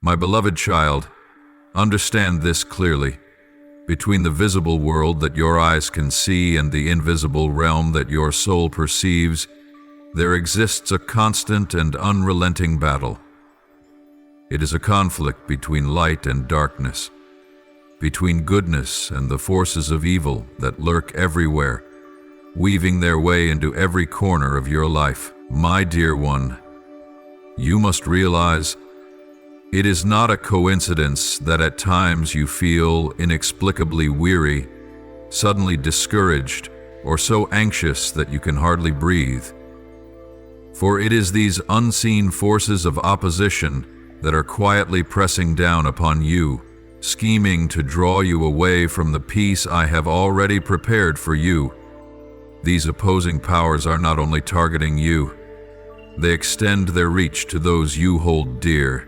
My beloved child, understand this clearly. Between the visible world that your eyes can see and the invisible realm that your soul perceives, there exists a constant and unrelenting battle. It is a conflict between light and darkness, between goodness and the forces of evil that lurk everywhere, weaving their way into every corner of your life. My dear one, you must realize it is not a coincidence that at times you feel inexplicably weary, suddenly discouraged, or so anxious that you can hardly breathe. For it is these unseen forces of opposition that are quietly pressing down upon you, scheming to draw you away from the peace I have already prepared for you. These opposing powers are not only targeting you, they extend their reach to those you hold dear.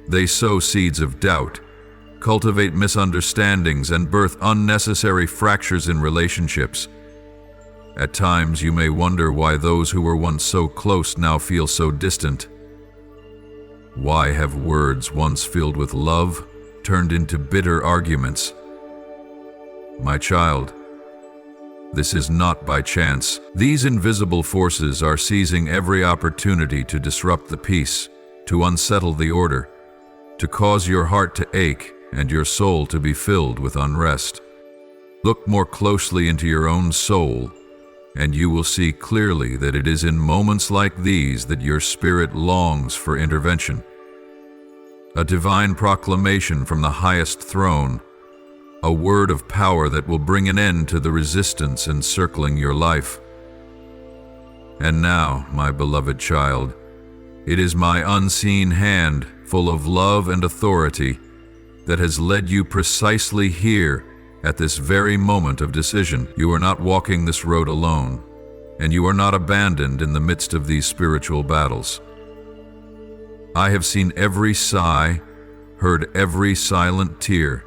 They sow seeds of doubt, cultivate misunderstandings, and birth unnecessary fractures in relationships. At times you may wonder why those who were once so close now feel so distant. Why have words once filled with love turned into bitter arguments? My child, this is not by chance. These invisible forces are seizing every opportunity to disrupt the peace, to unsettle the order, to cause your heart to ache and your soul to be filled with unrest. Look more closely into your own soul, and you will see clearly that it is in moments like these that your spirit longs for intervention. A divine proclamation from the highest throne, a word of power that will bring an end to the resistance encircling your life. And now, my beloved child, it is my unseen hand, full of love and authority, that has led you precisely here at this very moment of decision. You are not walking this road alone, and you are not abandoned in the midst of these spiritual battles. I have seen every sigh, heard every silent tear.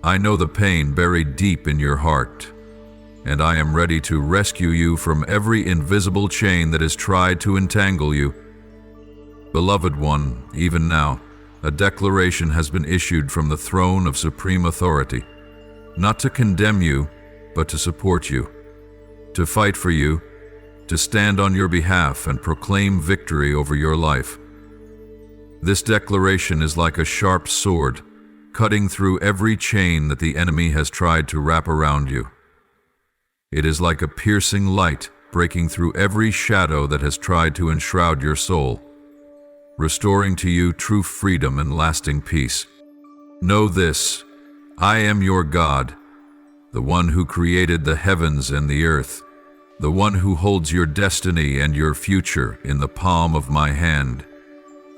I know the pain buried deep in your heart, and I am ready to rescue you from every invisible chain that has tried to entangle you. Beloved one, even now, a declaration has been issued from the throne of supreme authority, not to condemn you, but to support you, to fight for you, to stand on your behalf and proclaim victory over your life. This declaration is like a sharp sword, cutting through every chain that the enemy has tried to wrap around you. It is like a piercing light breaking through every shadow that has tried to enshroud your soul, restoring to you true freedom and lasting peace. Know this, I am your God, the one who created the heavens and the earth, the one who holds your destiny and your future in the palm of my hand.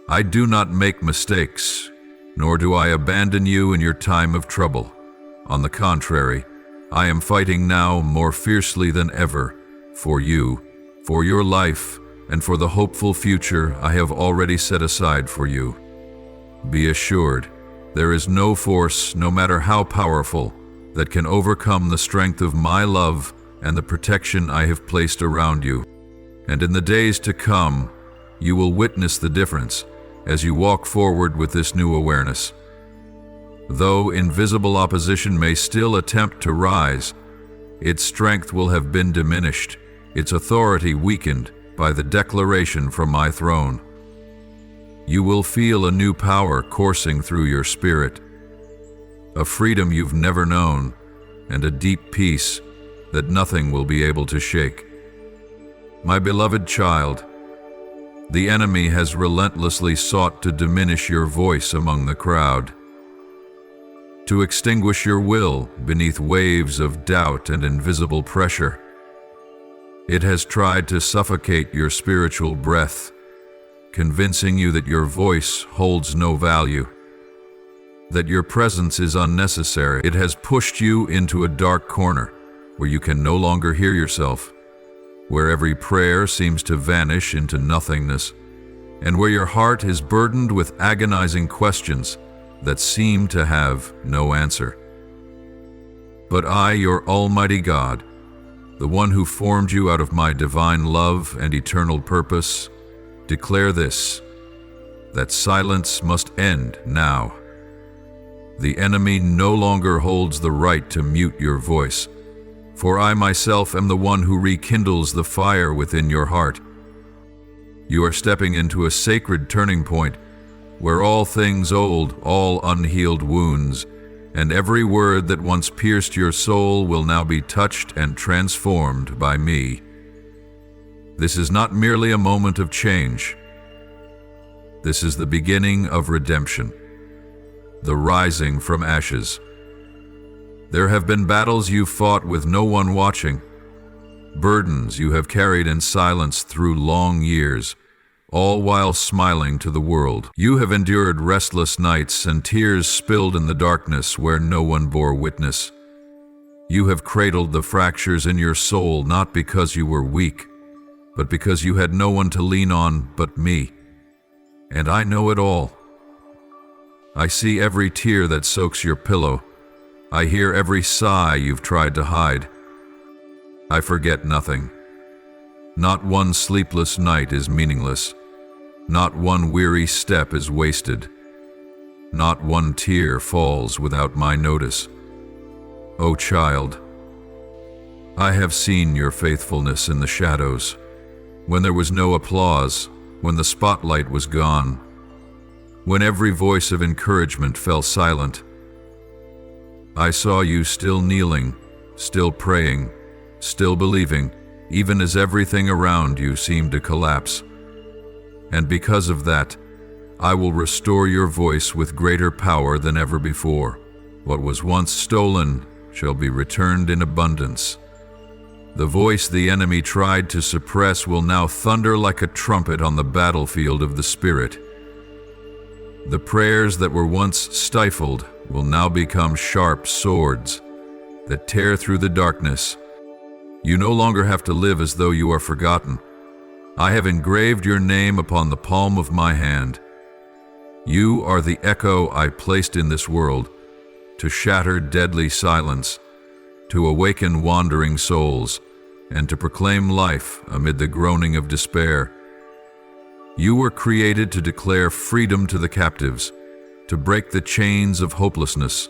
I do not make mistakes, nor do I abandon you in your time of trouble. On the contrary, I am fighting now more fiercely than ever for you, for your life, and for the hopeful future I have already set aside for you. Be assured, there is no force, no matter how powerful, that can overcome the strength of my love and the protection I have placed around you. And in the days to come, you will witness the difference as you walk forward with this new awareness. Though invisible opposition may still attempt to rise, its strength will have been diminished, its authority weakened by the declaration from my throne. You will feel a new power coursing through your spirit, a freedom you've never known, and a deep peace that nothing will be able to shake. My beloved child, the enemy has relentlessly sought to diminish your voice among the crowd, to extinguish your will beneath waves of doubt and invisible pressure. It has tried to suffocate your spiritual breath, convincing you that your voice holds no value, that your presence is unnecessary. It has pushed you into a dark corner where you can no longer hear yourself, where every prayer seems to vanish into nothingness, and where your heart is burdened with agonizing questions that seem to have no answer. But I, your Almighty God, the one who formed you out of my divine love and eternal purpose, declare this: that silence must end now. The enemy no longer holds the right to mute your voice, for I myself am the one who rekindles the fire within your heart. You are stepping into a sacred turning point, where all things old, all unhealed wounds, and every word that once pierced your soul will now be touched and transformed by me. This is not merely a moment of change. This is the beginning of redemption, the rising from ashes. There have been battles you fought with no one watching, burdens you have carried in silence through long years, all while smiling to the world. You have endured restless nights and tears spilled in the darkness where no one bore witness. You have cradled the fractures in your soul not because you were weak, but because you had no one to lean on but me. And I know it all. I see every tear that soaks your pillow. I hear every sigh you've tried to hide. I forget nothing. Not one sleepless night is meaningless. Not one weary step is wasted. Not one tear falls without my notice. O child, I have seen your faithfulness in the shadows, when there was no applause, when the spotlight was gone, when every voice of encouragement fell silent. I saw you still kneeling, still praying, still believing, even as everything around you seemed to collapse. And because of that, I will restore your voice with greater power than ever before. What was once stolen shall be returned in abundance. The voice the enemy tried to suppress will now thunder like a trumpet on the battlefield of the Spirit. The prayers that were once stifled will now become sharp swords that tear through the darkness. You no longer have to live as though you are forgotten. I have engraved your name upon the palm of my hand. You are the echo I placed in this world to shatter deadly silence, to awaken wandering souls, and to proclaim life amid the groaning of despair. You were created to declare freedom to the captives, to break the chains of hopelessness,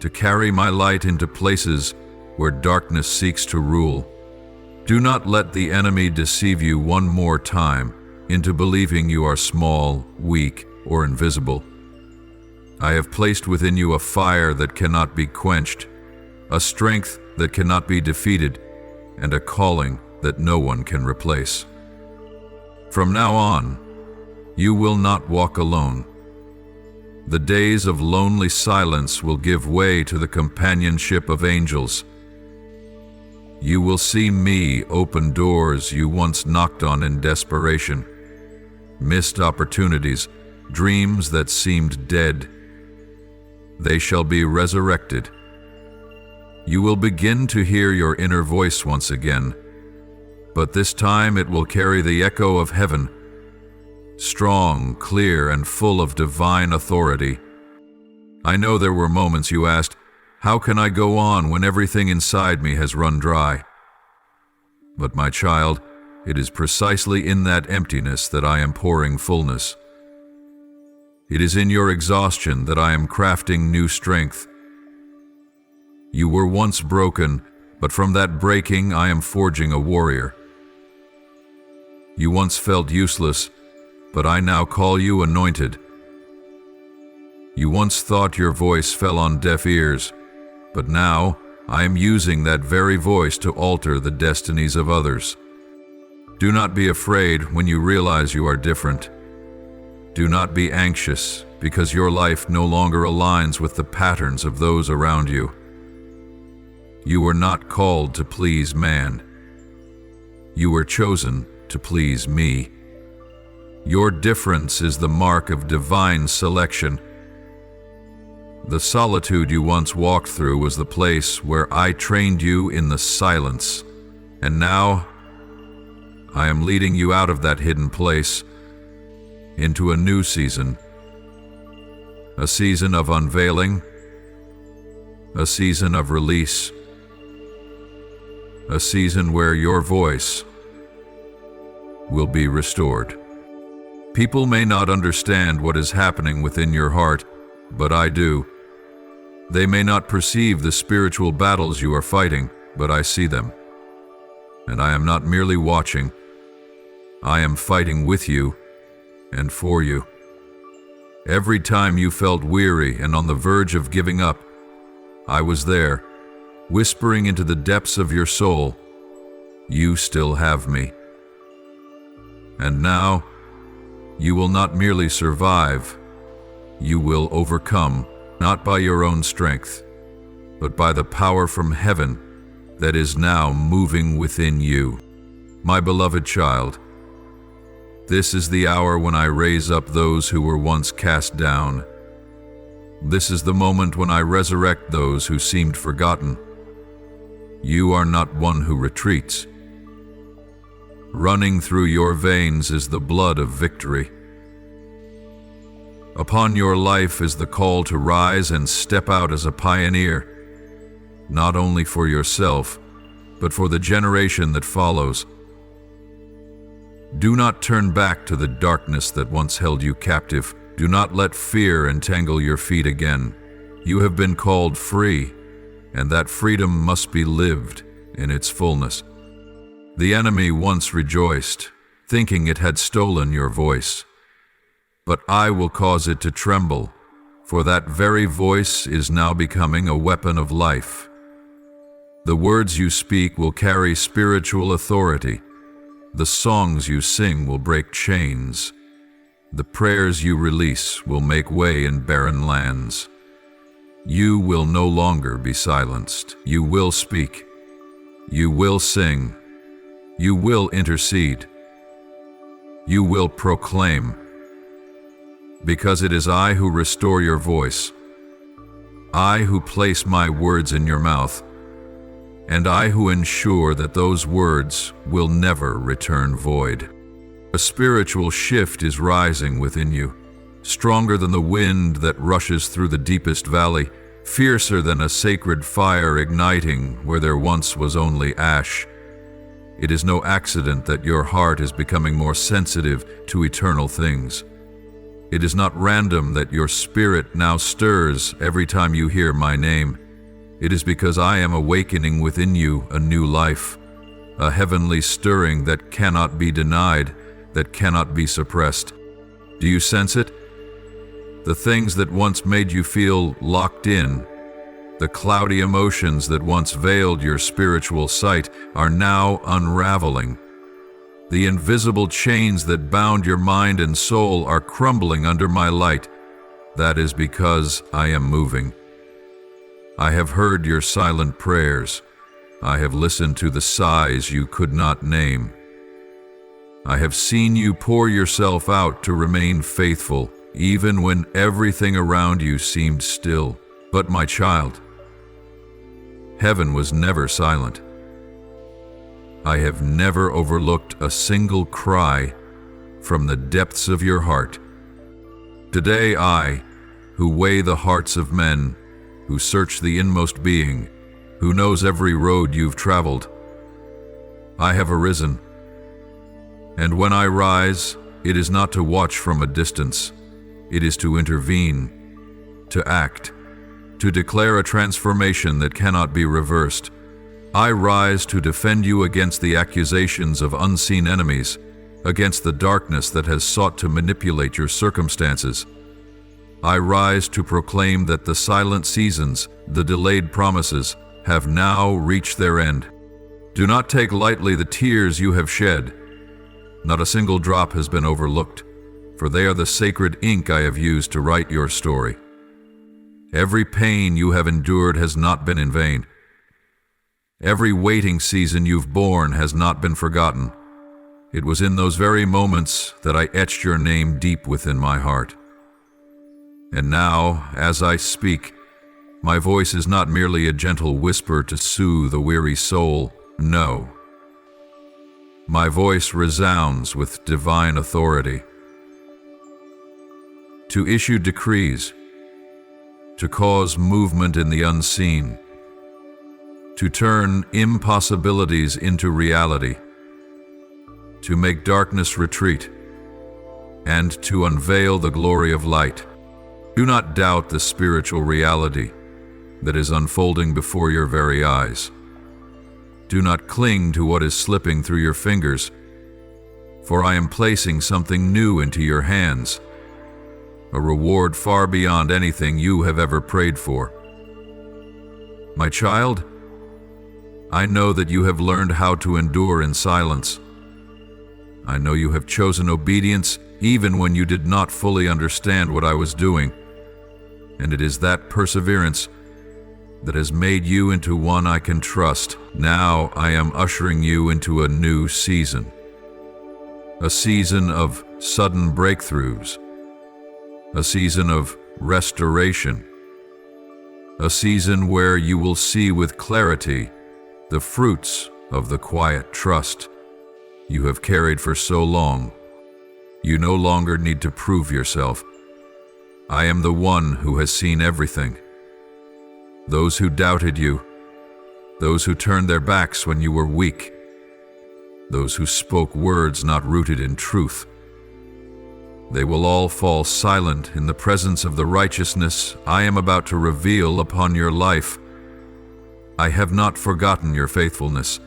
to carry my light into places where darkness seeks to rule. Do not let the enemy deceive you one more time into believing you are small, weak, or invisible. I have placed within you a fire that cannot be quenched, a strength that cannot be defeated, and a calling that no one can replace. From now on, you will not walk alone. The days of lonely silence will give way to the companionship of angels. You will see me open doors you once knocked on in desperation, missed opportunities, dreams that seemed dead. They shall be resurrected. You will begin to hear your inner voice once again, but this time it will carry the echo of heaven, strong, clear, and full of divine authority. I know there were moments you asked, how can I go on when everything inside me has run dry? But my child, it is precisely in that emptiness that I am pouring fullness. It is in your exhaustion that I am crafting new strength. You were once broken, but from that breaking I am forging a warrior. You once felt useless, but I now call you anointed. You once thought your voice fell on deaf ears, but now I am using that very voice to alter the destinies of others. Do not be afraid when you realize you are different. Do not be anxious because your life no longer aligns with the patterns of those around you. You were not called to please man. You were chosen to please me. Your difference is the mark of divine selection. The solitude you once walked through was the place where I trained you in the silence. And now, I am leading you out of that hidden place into a new season. A season of unveiling. A season of release. A season where your voice will be restored. People may not understand what is happening within your heart, but I do. They may not perceive the spiritual battles you are fighting, but I see them. And I am not merely watching. I am fighting with you and for you. Every time you felt weary and on the verge of giving up, I was there, whispering into the depths of your soul, "You still have me." And now, you will not merely survive, you will overcome, not by your own strength, but by the power from heaven that is now moving within you. My beloved child, this is the hour when I raise up those who were once cast down. This is the moment when I resurrect those who seemed forgotten. You are not one who retreats. Running through your veins is the blood of victory. Upon your life is the call to rise and step out as a pioneer, not only for yourself, but for the generation that follows. Do not turn back to the darkness that once held you captive. Do not let fear entangle your feet again. You have been called free, and that freedom must be lived in its fullness. The enemy once rejoiced, thinking it had stolen your voice. But I will cause it to tremble, for that very voice is now becoming a weapon of life. The words you speak will carry spiritual authority. The songs you sing will break chains. The prayers you release will make way in barren lands. You will no longer be silenced. You will speak. You will sing. You will intercede. You will proclaim. Because it is I who restore your voice. I who place my words in your mouth. And I who ensure that those words will never return void. A spiritual shift is rising within you, stronger than the wind that rushes through the deepest valley, fiercer than a sacred fire igniting where there once was only ash. It is no accident that your heart is becoming more sensitive to eternal things. It is not random that your spirit now stirs every time you hear my name. It is because I am awakening within you a new life, a heavenly stirring that cannot be denied, that cannot be suppressed. Do you sense it? The things that once made you feel locked in, the cloudy emotions that once veiled your spiritual sight are now unraveling. The invisible chains that bound your mind and soul are crumbling under my light. That is because I am moving. I have heard your silent prayers. I have listened to the sighs you could not name. I have seen you pour yourself out to remain faithful, even when everything around you seemed still. But my child, heaven was never silent. I have never overlooked a single cry from the depths of your heart. Today I, who weigh the hearts of men, who search the inmost being, who knows every road you've traveled, I have arisen. And when I rise, it is not to watch from a distance. It is to intervene, to act, to declare a transformation that cannot be reversed. I rise to defend you against the accusations of unseen enemies, against the darkness that has sought to manipulate your circumstances. I rise to proclaim that the silent seasons, the delayed promises, have now reached their end. Do not take lightly the tears you have shed. Not a single drop has been overlooked, for they are the sacred ink I have used to write your story. Every pain you have endured has not been in vain. Every waiting season you've borne has not been forgotten. It was in those very moments that I etched your name deep within my heart. And now, as I speak, my voice is not merely a gentle whisper to soothe a weary soul. No. My voice resounds with divine authority. To issue decrees, to cause movement in the unseen, to turn impossibilities into reality, to make darkness retreat, and to unveil the glory of light. Do not doubt the spiritual reality that is unfolding before your very eyes. Do not cling to what is slipping through your fingers, for I am placing something new into your hands, a reward far beyond anything you have ever prayed for. My child, I know that you have learned how to endure in silence. I know you have chosen obedience even when you did not fully understand what I was doing, and it is that perseverance that has made you into one I can trust. Now I am ushering you into a new season, a season of sudden breakthroughs, a season of restoration, a season where you will see with clarity the fruits of the quiet trust you have carried for so long. You no longer need to prove yourself. I am the one who has seen everything. Those who doubted you, those who turned their backs when you were weak, those who spoke words not rooted in truth, they will all fall silent in the presence of the righteousness I am about to reveal upon your life. I have not forgotten your faithfulness,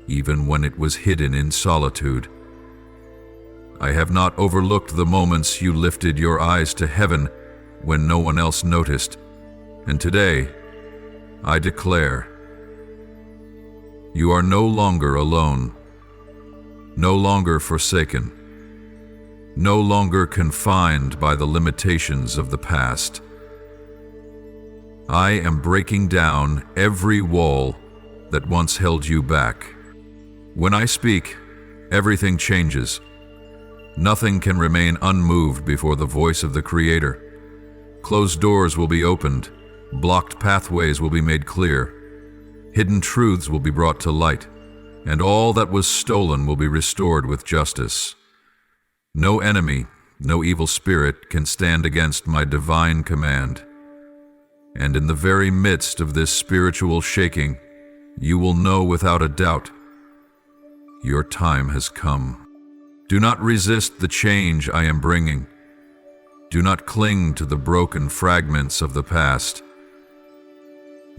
even when it was hidden in solitude. I have not overlooked the moments you lifted your eyes to heaven when no one else noticed. And today, I declare, you are no longer alone, no longer forsaken, no longer confined by the limitations of the past. I am breaking down every wall that once held you back. When I speak, everything changes. Nothing can remain unmoved before the voice of the Creator. Closed doors will be opened, blocked pathways will be made clear, hidden truths will be brought to light, and all that was stolen will be restored with justice. No enemy, no evil spirit can stand against my divine command. And in the very midst of this spiritual shaking, you will know without a doubt, your time has come. Do not resist the change I am bringing. Do not cling to the broken fragments of the past.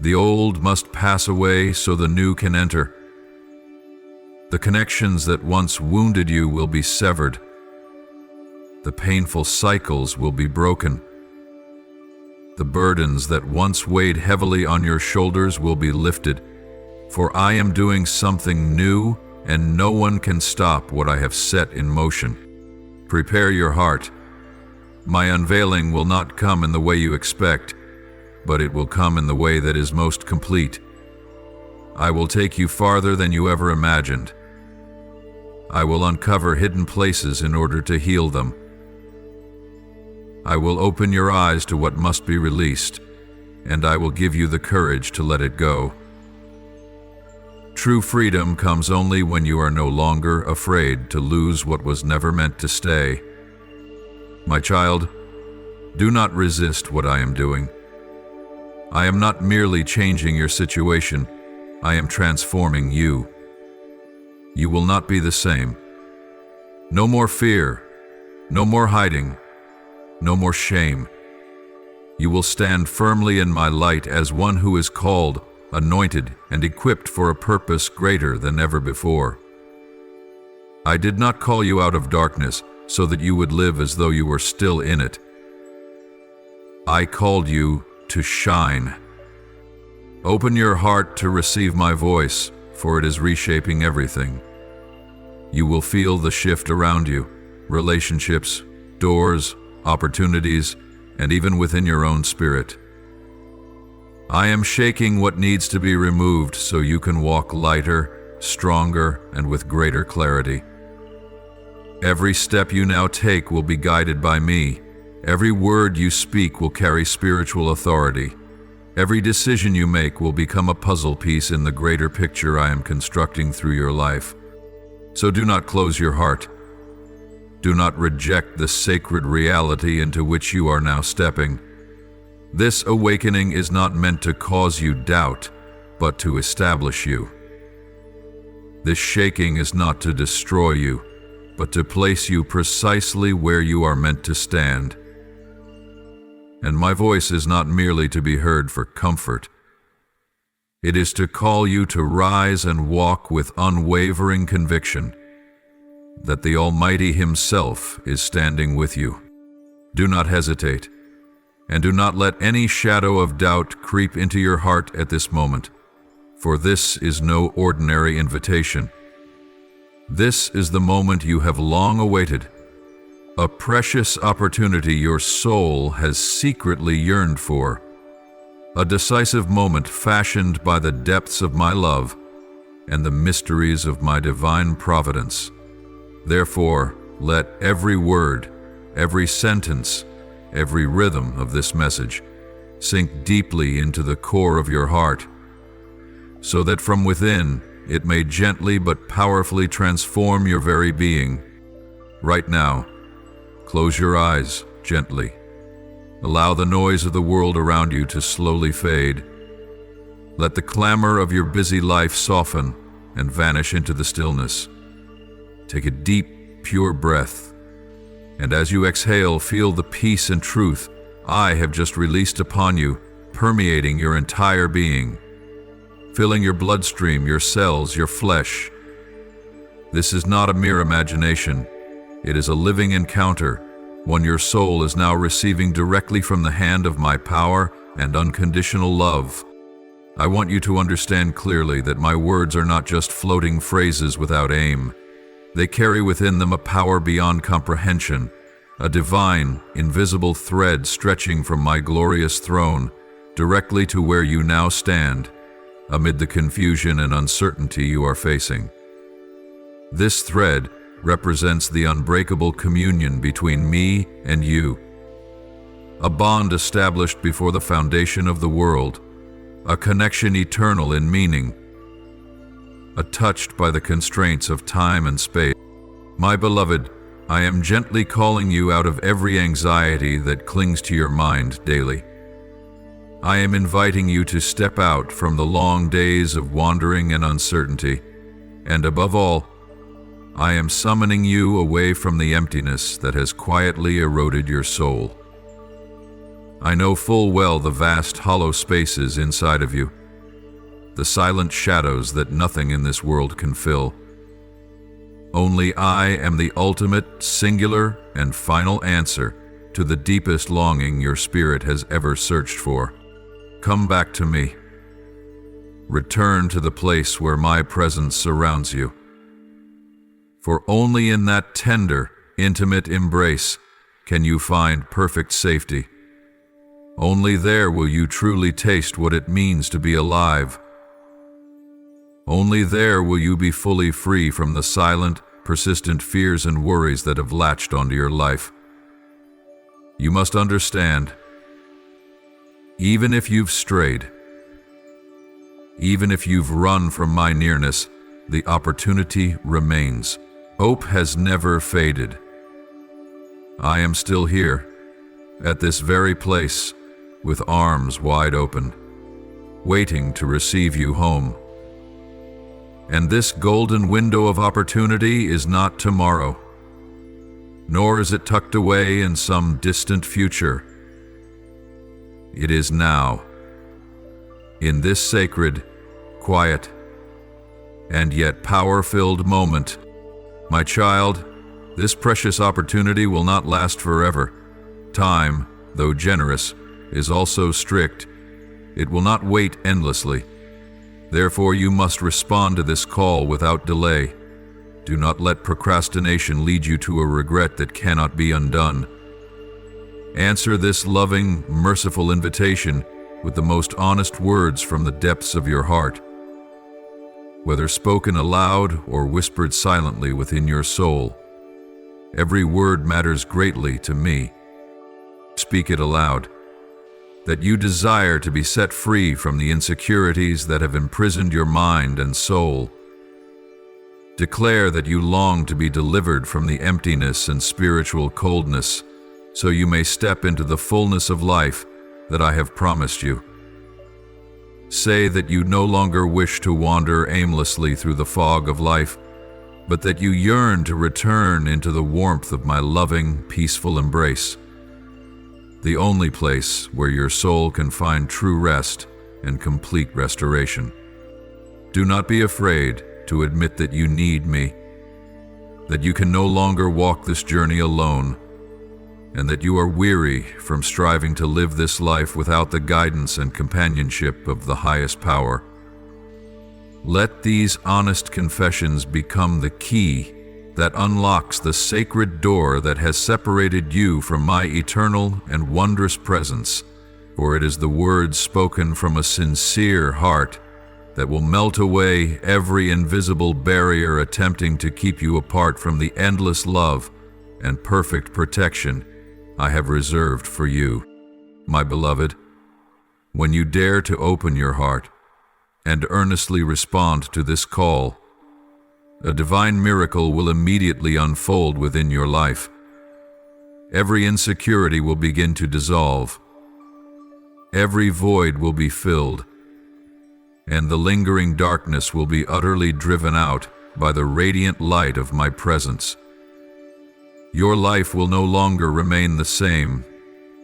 The old must pass away so the new can enter. The connections that once wounded you will be severed. The painful cycles will be broken. The burdens that once weighed heavily on your shoulders will be lifted, for I am doing something new, and no one can stop what I have set in motion. Prepare your heart. My unveiling will not come in the way you expect, but it will come in the way that is most complete. I will take you farther than you ever imagined. I will uncover hidden places in order to heal them. I will open your eyes to what must be released, and I will give you the courage to let it go. True freedom comes only when you are no longer afraid to lose what was never meant to stay. My child, do not resist what I am doing. I am not merely changing your situation, I am transforming you. You will not be the same. No more fear, no more hiding, no more shame. You will stand firmly in my light as one who is called, anointed, and equipped for a purpose greater than ever before. I did not call you out of darkness so that you would live as though you were still in it. I called you to shine. Open your heart to receive my voice, for it is reshaping everything. You will feel the shift around you, relationships, doors, opportunities, and even within your own spirit. I am shaking what needs to be removed so you can walk lighter, stronger, and with greater clarity. Every step you now take will be guided by me. Every word you speak will carry spiritual authority. Every decision you make will become a puzzle piece in the greater picture I am constructing through your life. So do not close your heart. Do not reject the sacred reality into which you are now stepping. This awakening is not meant to cause you doubt, but to establish you. This shaking is not to destroy you, but to place you precisely where you are meant to stand. And my voice is not merely to be heard for comfort. It is to call you to rise and walk with unwavering conviction that the Almighty Himself is standing with you. Do not hesitate, and do not let any shadow of doubt creep into your heart at this moment, for this is no ordinary invitation. This is the moment you have long awaited, a precious opportunity your soul has secretly yearned for, a decisive moment fashioned by the depths of my love and the mysteries of my divine providence. Therefore, let every word, every sentence, every rhythm of this message sink deeply into the core of your heart, so that from within it may gently but powerfully transform your very being. Right now, close your eyes gently. Allow the noise of the world around you to slowly fade. Let the clamor of your busy life soften and vanish into the stillness. Take a deep, pure breath, and as you exhale, feel the peace and truth I have just released upon you, permeating your entire being, filling your bloodstream, your cells, your flesh. This is not a mere imagination. It is a living encounter, one your soul is now receiving directly from the hand of my power and unconditional love. I want you to understand clearly that my words are not just floating phrases without aim. They carry within them a power beyond comprehension, a divine, invisible thread stretching from my glorious throne directly to where you now stand, amid the confusion and uncertainty you are facing. This thread represents the unbreakable communion between me and you, a bond established before the foundation of the world, a connection eternal in meaning, untouched by the constraints of time and space. My beloved, I am gently calling you out of every anxiety that clings to your mind daily. I am inviting you to step out from the long days of wandering and uncertainty, and above all, I am summoning you away from the emptiness that has quietly eroded your soul. I know full well the vast hollow spaces inside of you, the silent shadows that nothing in this world can fill. Only I am the ultimate, singular, and final answer to the deepest longing your spirit has ever searched for. Come back to me. Return to the place where my presence surrounds you. For only in that tender, intimate embrace can you find perfect safety. Only there will you truly taste what it means to be alive. Only there will you be fully free from the silent, persistent fears and worries that have latched onto your life. You must understand, even if you've strayed, even if you've run from my nearness, the opportunity remains. Hope has never faded. I am still here, at this very place, with arms wide open, waiting to receive you home. And this golden window of opportunity is not tomorrow, nor is it tucked away in some distant future. It is now, in this sacred, quiet, and yet power-filled moment. My child, this precious opportunity will not last forever. Time, though generous, is also strict. It will not wait endlessly. Therefore, you must respond to this call without delay. Do not let procrastination lead you to a regret that cannot be undone. Answer this loving, merciful invitation with the most honest words from the depths of your heart. Whether spoken aloud or whispered silently within your soul, every word matters greatly to me. Speak it aloud, that you desire to be set free from the insecurities that have imprisoned your mind and soul. Declare that you long to be delivered from the emptiness and spiritual coldness, so you may step into the fullness of life that I have promised you. Say that you no longer wish to wander aimlessly through the fog of life, but that you yearn to return into the warmth of my loving, peaceful embrace, the only place where your soul can find true rest and complete restoration. Do not be afraid to admit that you need me, that you can no longer walk this journey alone, and that you are weary from striving to live this life without the guidance and companionship of the highest power. Let these honest confessions become the key that unlocks the sacred door that has separated you from my eternal and wondrous presence, for it is the words spoken from a sincere heart that will melt away every invisible barrier attempting to keep you apart from the endless love and perfect protection I have reserved for you, my beloved. When you dare to open your heart and earnestly respond to this call, a divine miracle will immediately unfold within your life. Every insecurity will begin to dissolve. Every void will be filled, and the lingering darkness will be utterly driven out by the radiant light of my presence. Your life will no longer remain the same,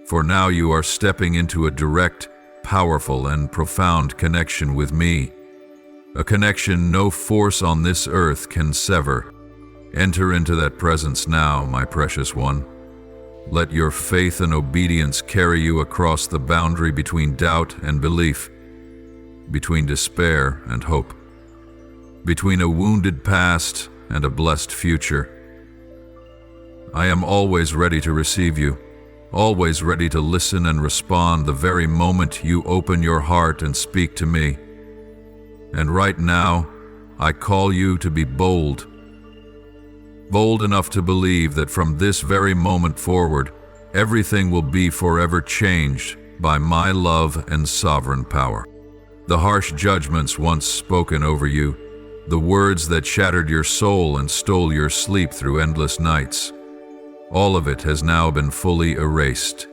for now you are stepping into a direct, powerful, and profound connection with me, a connection no force on this earth can sever. Enter into that presence now, my precious one. Let your faith and obedience carry you across the boundary between doubt and belief, between despair and hope, between a wounded past and a blessed future. I am always ready to receive you, always ready to listen and respond the very moment you open your heart and speak to me. And right now, I call you to be bold. Bold enough to believe that from this very moment forward, everything will be forever changed by my love and sovereign power. The harsh judgments once spoken over you, the words that shattered your soul and stole your sleep through endless nights, all of it has now been fully erased.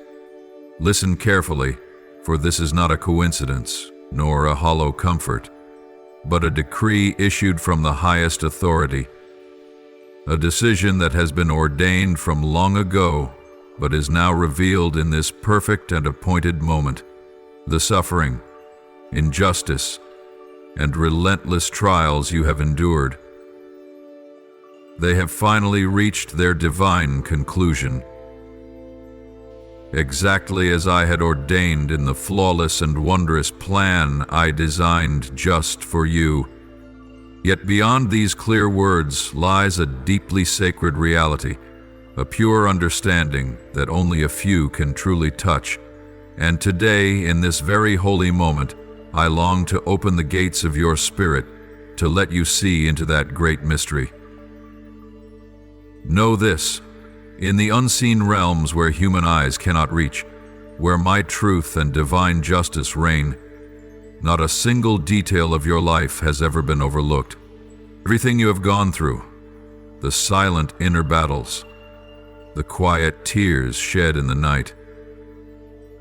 Listen carefully, for this is not a coincidence, nor a hollow comfort, but a decree issued from the highest authority, a decision that has been ordained from long ago, but is now revealed in this perfect and appointed moment. The suffering, injustice, and relentless trials you have endured, they have finally reached their divine conclusion. Exactly as I had ordained in the flawless and wondrous plan I designed just for you. Yet beyond these clear words lies a deeply sacred reality, a pure understanding that only a few can truly touch. And today, in this very holy moment, I long to open the gates of your spirit to let you see into that great mystery. Know this, in the unseen realms where human eyes cannot reach, where my truth and divine justice reign, not a single detail of your life has ever been overlooked. Everything you have gone through, the silent inner battles, the quiet tears shed in the night,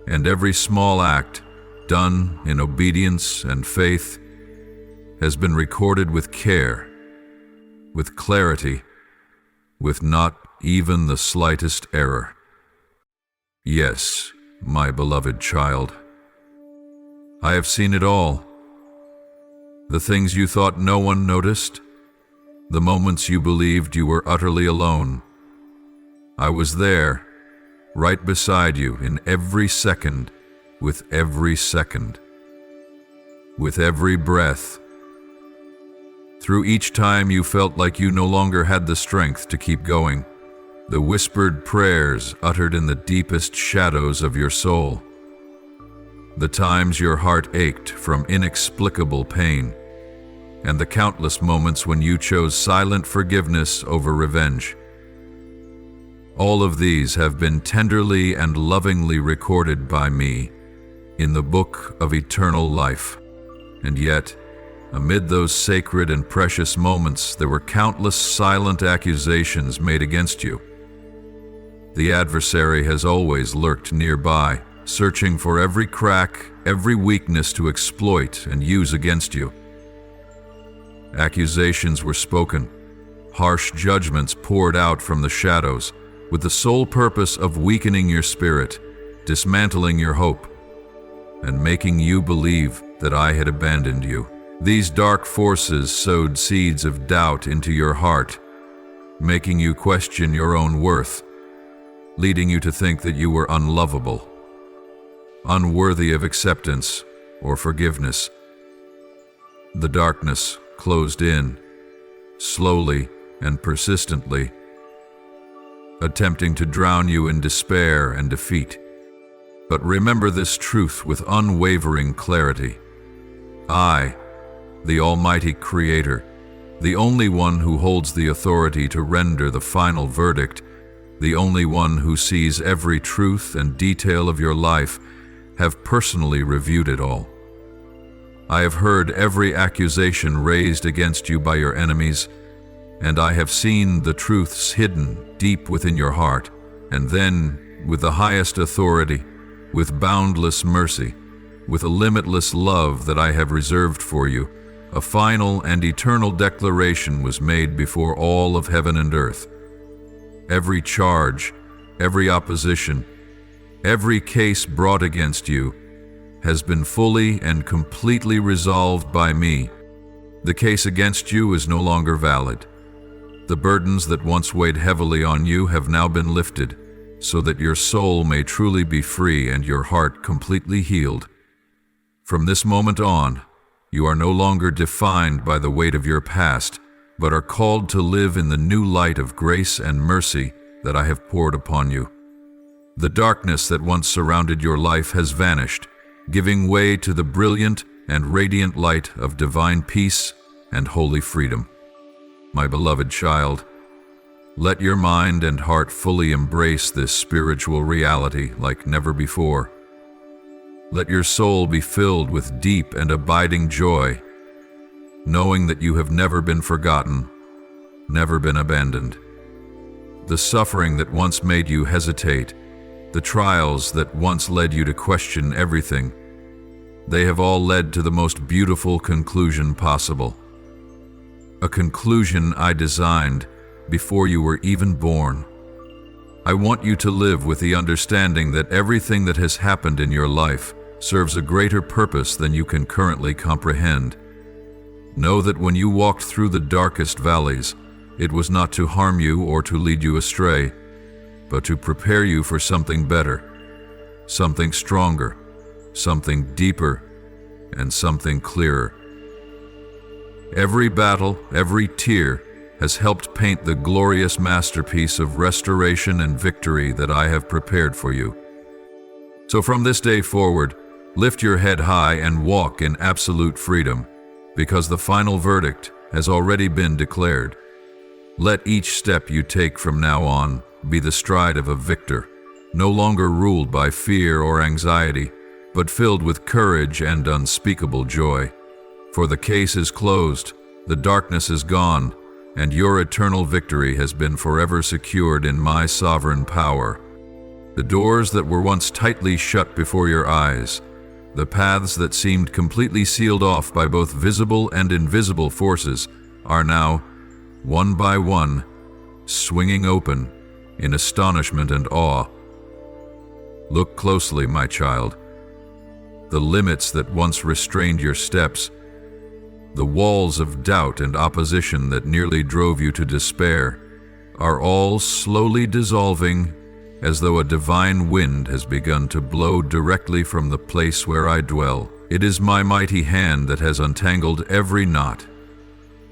and every small act done in obedience and faith has been recorded with care, with clarity, with not even the slightest error. Yes, my beloved child, I have seen it all. The things you thought no one noticed, the moments you believed you were utterly alone. I was there, right beside you in every second, with every second, with every breath. Through each time you felt like you no longer had the strength to keep going, the whispered prayers uttered in the deepest shadows of your soul, the times your heart ached from inexplicable pain, and the countless moments when you chose silent forgiveness over revenge. All of these have been tenderly and lovingly recorded by me in the book of eternal life. And yet, amid those sacred and precious moments, there were countless silent accusations made against you. The adversary has always lurked nearby, searching for every crack, every weakness to exploit and use against you. Accusations were spoken, harsh judgments poured out from the shadows, with the sole purpose of weakening your spirit, dismantling your hope, and making you believe that I had abandoned you. These dark forces sowed seeds of doubt into your heart, making you question your own worth, leading you to think that you were unlovable, unworthy of acceptance or forgiveness. The darkness closed in, slowly and persistently, attempting to drown you in despair and defeat. But remember this truth with unwavering clarity. I, the Almighty Creator, the only one who holds the authority to render the final verdict, the only one who sees every truth and detail of your life, have personally reviewed it all. I have heard every accusation raised against you by your enemies, and I have seen the truths hidden deep within your heart, and then, with the highest authority, with boundless mercy, with a limitless love that I have reserved for you, a final and eternal declaration was made before all of heaven and earth. Every charge, every opposition, every case brought against you has been fully and completely resolved by me. The case against you is no longer valid. The burdens that once weighed heavily on you have now been lifted, so that your soul may truly be free and your heart completely healed. From this moment on, you are no longer defined by the weight of your past, but are called to live in the new light of grace and mercy that I have poured upon you. The darkness that once surrounded your life has vanished, giving way to the brilliant and radiant light of divine peace and holy freedom. My beloved child, let your mind and heart fully embrace this spiritual reality like never before. Let your soul be filled with deep and abiding joy, knowing that you have never been forgotten, never been abandoned. The suffering that once made you hesitate, the trials that once led you to question everything, they have all led to the most beautiful conclusion possible. A conclusion I designed before you were even born. I want you to live with the understanding that everything that has happened in your life serves a greater purpose than you can currently comprehend. Know that when you walked through the darkest valleys, it was not to harm you or to lead you astray, but to prepare you for something better, something stronger, something deeper, and something clearer. Every battle, every tear, has helped paint the glorious masterpiece of restoration and victory that I have prepared for you. So from this day forward, lift your head high and walk in absolute freedom, because the final verdict has already been declared. Let each step you take from now on be the stride of a victor, no longer ruled by fear or anxiety, but filled with courage and unspeakable joy. For the case is closed, the darkness is gone, and your eternal victory has been forever secured in my sovereign power. The doors that were once tightly shut before your eyes, the paths that seemed completely sealed off by both visible and invisible forces, are now, one by one, swinging open in astonishment and awe. Look closely, my child. The limits that once restrained your steps, the walls of doubt and opposition that nearly drove you to despair, are all slowly dissolving as though a divine wind has begun to blow directly from the place where I dwell. It is my mighty hand that has untangled every knot,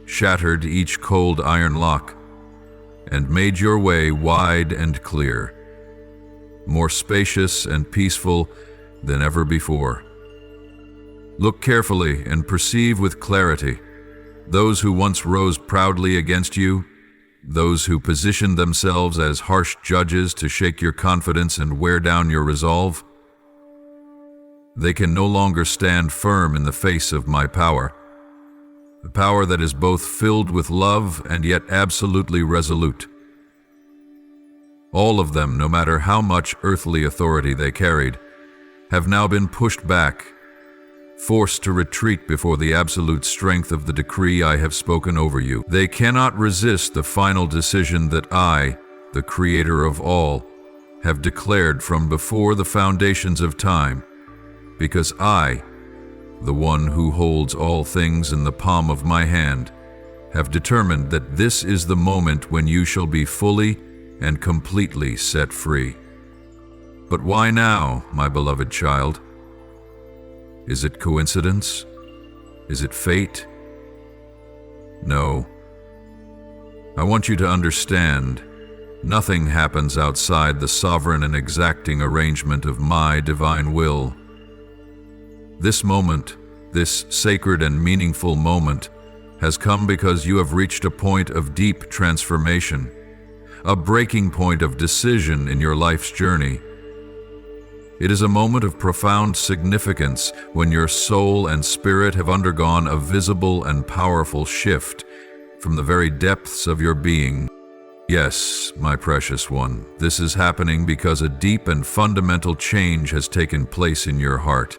shattered each cold iron lock, and made your way wide and clear, more spacious and peaceful than ever before. Look carefully and perceive with clarity those who once rose proudly against you, those who positioned themselves as harsh judges to shake your confidence and wear down your resolve. They can no longer stand firm in the face of my power, the power that is both filled with love and yet absolutely resolute. All of them, no matter how much earthly authority they carried, have now been pushed back, forced to retreat before the absolute strength of the decree I have spoken over you. They cannot resist the final decision that I, the Creator of all, have declared from before the foundations of time, because I, the one who holds all things in the palm of my hand, have determined that this is the moment when you shall be fully and completely set free. But why now, my beloved child? Is it coincidence? Is it fate? No. I want you to understand, nothing happens outside the sovereign and exacting arrangement of my divine will. This moment, this sacred and meaningful moment, has come because you have reached a point of deep transformation, a breaking point of decision in your life's journey. It is a moment of profound significance when your soul and spirit have undergone a visible and powerful shift from the very depths of your being. Yes, my precious one, this is happening because a deep and fundamental change has taken place in your heart,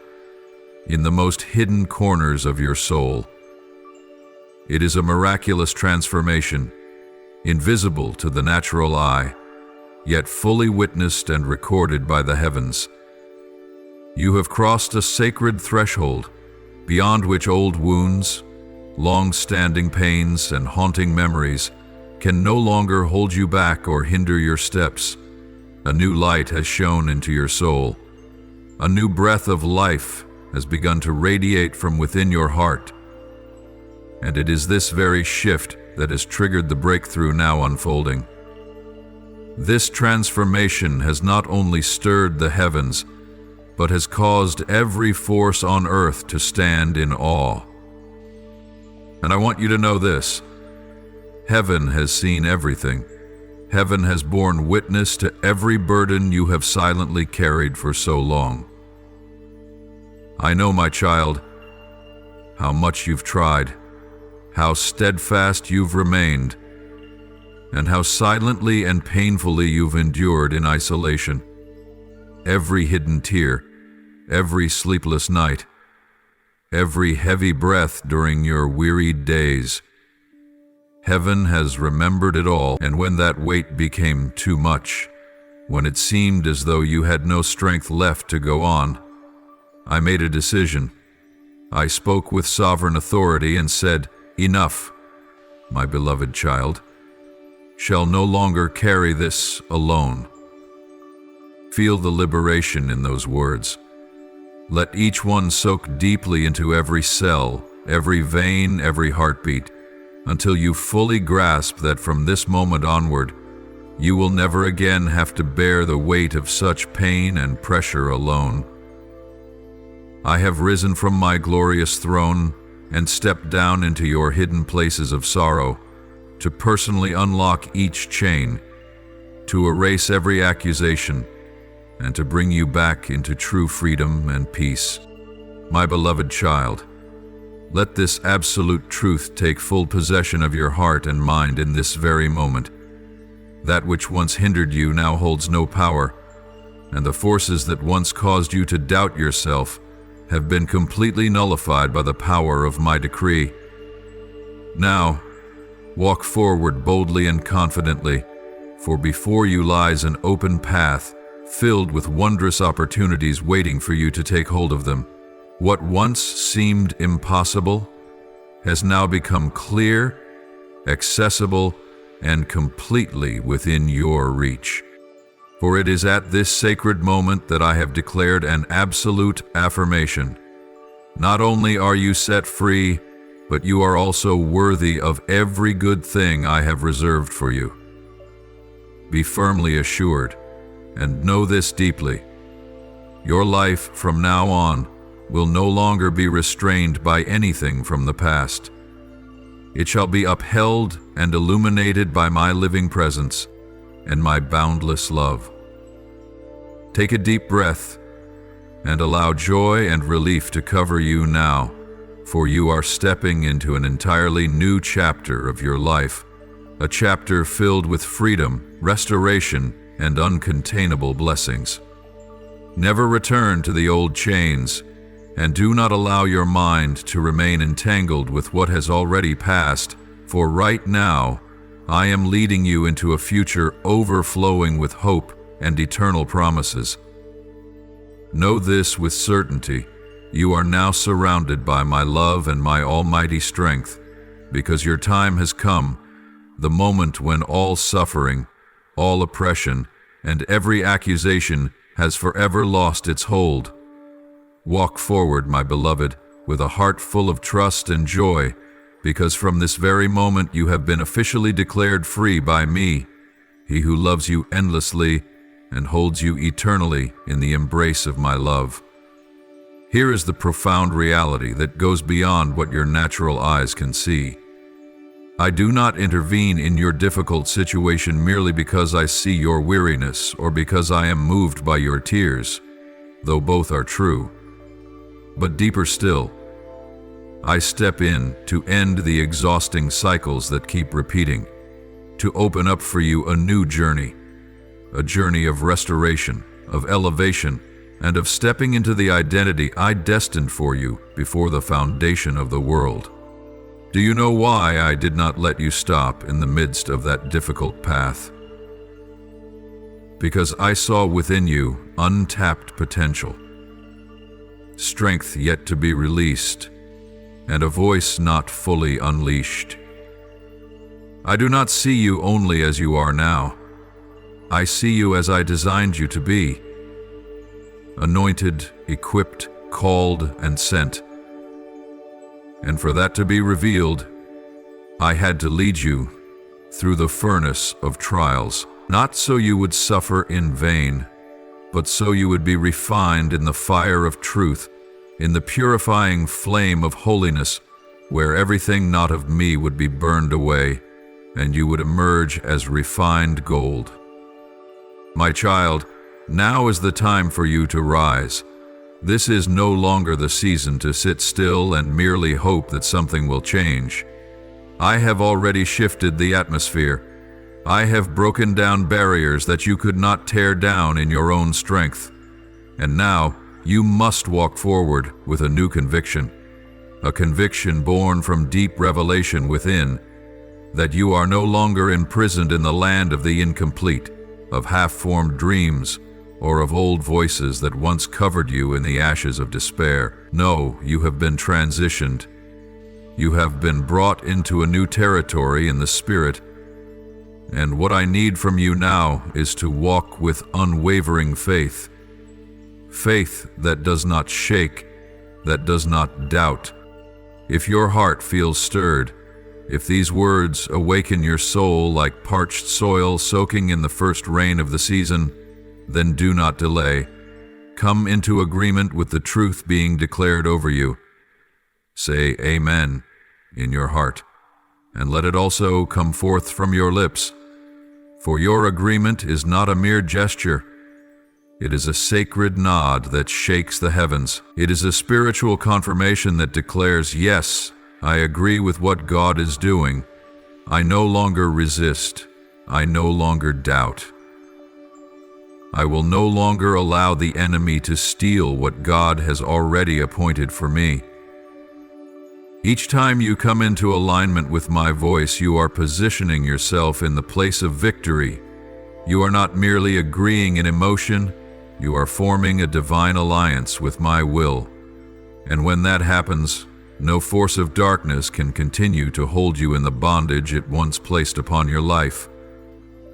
in the most hidden corners of your soul. It is a miraculous transformation, invisible to the natural eye, yet fully witnessed and recorded by the heavens. You have crossed a sacred threshold, beyond which old wounds, long-standing pains, and haunting memories can no longer hold you back or hinder your steps. A new light has shone into your soul. A new breath of life has begun to radiate from within your heart. And it is this very shift that has triggered the breakthrough now unfolding. This transformation has not only stirred the heavens, but has caused every force on earth to stand in awe. And I want you to know this: heaven has seen everything. Heaven has borne witness to every burden you have silently carried for so long. I know, my child, how much you've tried, how steadfast you've remained, and how silently and painfully you've endured in isolation. Every hidden tear, every sleepless night, every heavy breath during your wearied days. Heaven has remembered it all, and when that weight became too much, when it seemed as though you had no strength left to go on, I made a decision. I spoke with sovereign authority and said, "Enough, my beloved child, shall no longer carry this alone." Feel the liberation in those words. Let each one soak deeply into every cell, every vein, every heartbeat, until you fully grasp that from this moment onward, you will never again have to bear the weight of such pain and pressure alone. I have risen from my glorious throne and stepped down into your hidden places of sorrow to personally unlock each chain, to erase every accusation, and to bring you back into true freedom and peace. My beloved child, let this absolute truth take full possession of your heart and mind in this very moment. That which once hindered you now holds no power, and the forces that once caused you to doubt yourself have been completely nullified by the power of my decree. Now, walk forward boldly and confidently, for before you lies an open path filled with wondrous opportunities waiting for you to take hold of them. What once seemed impossible has now become clear, accessible, and completely within your reach. For it is at this sacred moment that I have declared an absolute affirmation. Not only are you set free, but you are also worthy of every good thing I have reserved for you. Be firmly assured, and know this deeply. Your life from now on will no longer be restrained by anything from the past. It shall be upheld and illuminated by my living presence and my boundless love. Take a deep breath and allow joy and relief to cover you now, for you are stepping into an entirely new chapter of your life, a chapter filled with freedom, restoration, and uncontainable blessings. Never return to the old chains, and do not allow your mind to remain entangled with what has already passed, for right now, I am leading you into a future overflowing with hope and eternal promises. Know this with certainty: you are now surrounded by my love and my almighty strength, because your time has come, the moment when all suffering, all oppression, and every accusation has forever lost its hold. Walk forward, my beloved, with a heart full of trust and joy, because from this very moment you have been officially declared free by me, he who loves you endlessly and holds you eternally in the embrace of my love. Here is the profound reality that goes beyond what your natural eyes can see. I do not intervene in your difficult situation merely because I see your weariness or because I am moved by your tears, though both are true. But deeper still, I step in to end the exhausting cycles that keep repeating, to open up for you a new journey, a journey of restoration, of elevation, and of stepping into the identity I destined for you before the foundation of the world. Do you know why I did not let you stop in the midst of that difficult path? Because I saw within you untapped potential, strength yet to be released, and a voice not fully unleashed. I do not see you only as you are now. I see you as I designed you to be, anointed, equipped, called, and sent. And for that to be revealed, I had to lead you through the furnace of trials, not so you would suffer in vain, but so you would be refined in the fire of truth, in the purifying flame of holiness, where everything not of me would be burned away, and you would emerge as refined gold. My child, now is the time for you to rise. This is no longer the season to sit still and merely hope that something will change. I have already shifted the atmosphere. I have broken down barriers that you could not tear down in your own strength. And now, you must walk forward with a new conviction, a conviction born from deep revelation within, that you are no longer imprisoned in the land of the incomplete, of half-formed dreams, or of old voices that once covered you in the ashes of despair. No, you have been transitioned. You have been brought into a new territory in the Spirit, and what I need from you now is to walk with unwavering faith. Faith that does not shake, that does not doubt. If your heart feels stirred, if these words awaken your soul like parched soil soaking in the first rain of the season, then do not delay. Come into agreement with the truth being declared over you. Say Amen in your heart, and let it also come forth from your lips. For your agreement is not a mere gesture. It is a sacred nod that shakes the heavens. It is a spiritual confirmation that declares, yes, I agree with what God is doing. I no longer resist. I no longer doubt. I will no longer allow the enemy to steal what God has already appointed for me. Each time you come into alignment with my voice, you are positioning yourself in the place of victory. You are not merely agreeing in emotion, you are forming a divine alliance with my will. And when that happens, no force of darkness can continue to hold you in the bondage it once placed upon your life.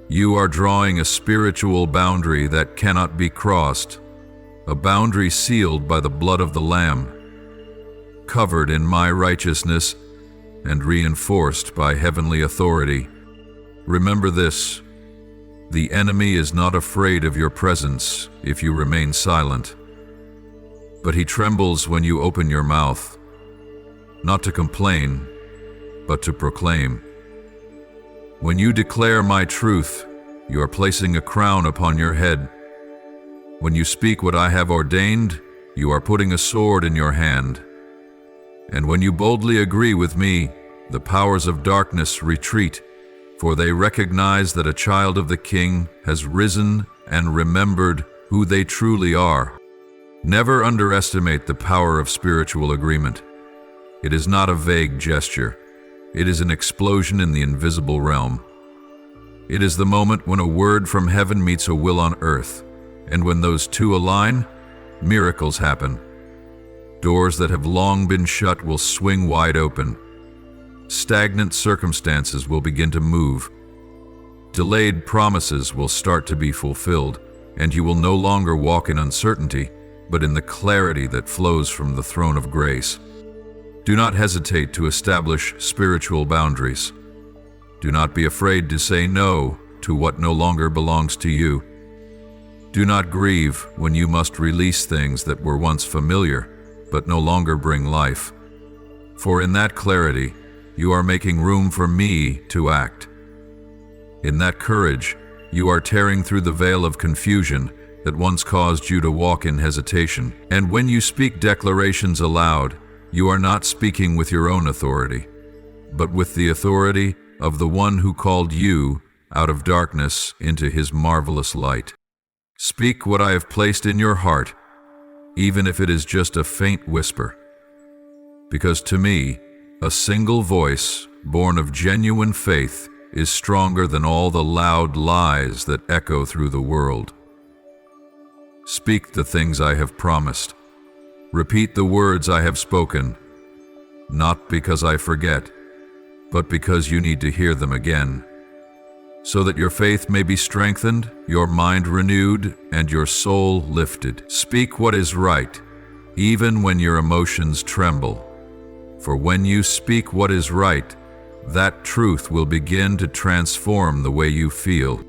You are drawing a spiritual boundary that cannot be crossed, a boundary sealed by the blood of the Lamb, covered in my righteousness and reinforced by heavenly authority. Remember this: the enemy is not afraid of your presence if you remain silent, but he trembles when you open your mouth, not to complain, but to proclaim. When you declare my truth, you are placing a crown upon your head. When you speak what I have ordained, you are putting a sword in your hand. And when you boldly agree with me, the powers of darkness retreat, for they recognize that a child of the King has risen and remembered who they truly are. Never underestimate the power of spiritual agreement. It is not a vague gesture. It is an explosion in the invisible realm. It is the moment when a word from heaven meets a will on earth, and when those two align, miracles happen. Doors that have long been shut will swing wide open. Stagnant circumstances will begin to move. Delayed promises will start to be fulfilled, and you will no longer walk in uncertainty, but in the clarity that flows from the throne of grace. Do not hesitate to establish spiritual boundaries. Do not be afraid to say no to what no longer belongs to you. Do not grieve when you must release things that were once familiar, but no longer bring life. For in that clarity, you are making room for me to act. In that courage, you are tearing through the veil of confusion that once caused you to walk in hesitation. And when you speak declarations aloud, you are not speaking with your own authority, but with the authority of the one who called you out of darkness into his marvelous light. Speak what I have placed in your heart, even if it is just a faint whisper. Because to me, a single voice born of genuine faith is stronger than all the loud lies that echo through the world. Speak the things I have promised. Repeat the words I have spoken, not because I forget, but because you need to hear them again, so that your faith may be strengthened, your mind renewed, and your soul lifted. Speak what is right, even when your emotions tremble. For when you speak what is right, that truth will begin to transform the way you feel.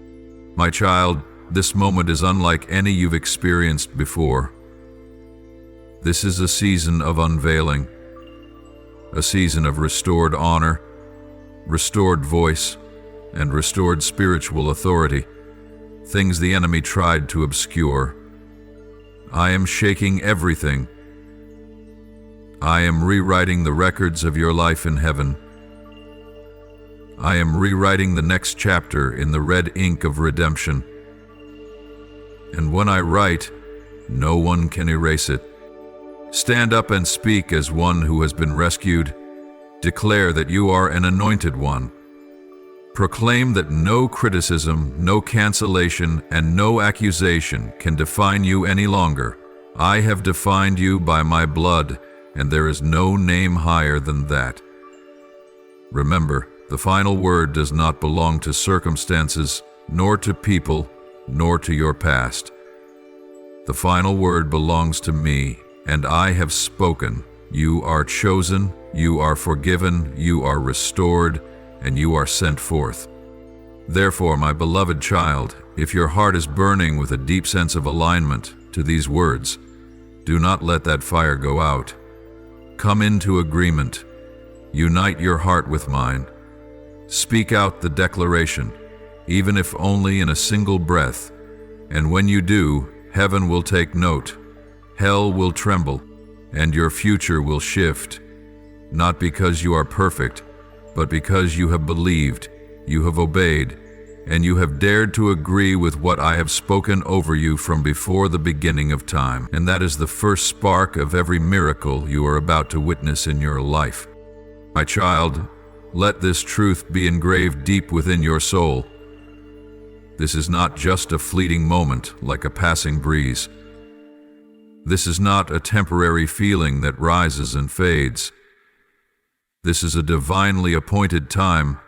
My child, this moment is unlike any you've experienced before. This is a season of unveiling, a season of restored honor, restored voice, and restored spiritual authority, things the enemy tried to obscure. I am shaking everything. I am rewriting the records of your life in heaven. I am rewriting the next chapter in the red ink of redemption. And when I write, no one can erase it. Stand up and speak as one who has been rescued. Declare that you are an anointed one. Proclaim that no criticism, no cancellation, and no accusation can define you any longer. I have defined you by my blood, and there is no name higher than that. Remember, the final word does not belong to circumstances, nor to people, nor to your past. The final word belongs to me, and I have spoken. You are chosen, you are forgiven, you are restored, and you are sent forth. Therefore, my beloved child, if your heart is burning with a deep sense of alignment to these words, do not let that fire go out. Come into agreement. Unite your heart with mine. Speak out the declaration, even if only in a single breath, and when you do, heaven will take note, hell will tremble, and your future will shift, not because you are perfect, but because you have believed, you have obeyed, and you have dared to agree with what I have spoken over you from before the beginning of time. And that is the first spark of every miracle you are about to witness in your life. My child, let this truth be engraved deep within your soul. This is not just a fleeting moment like a passing breeze. This is not a temporary feeling that rises and fades. This is a divinely appointed time,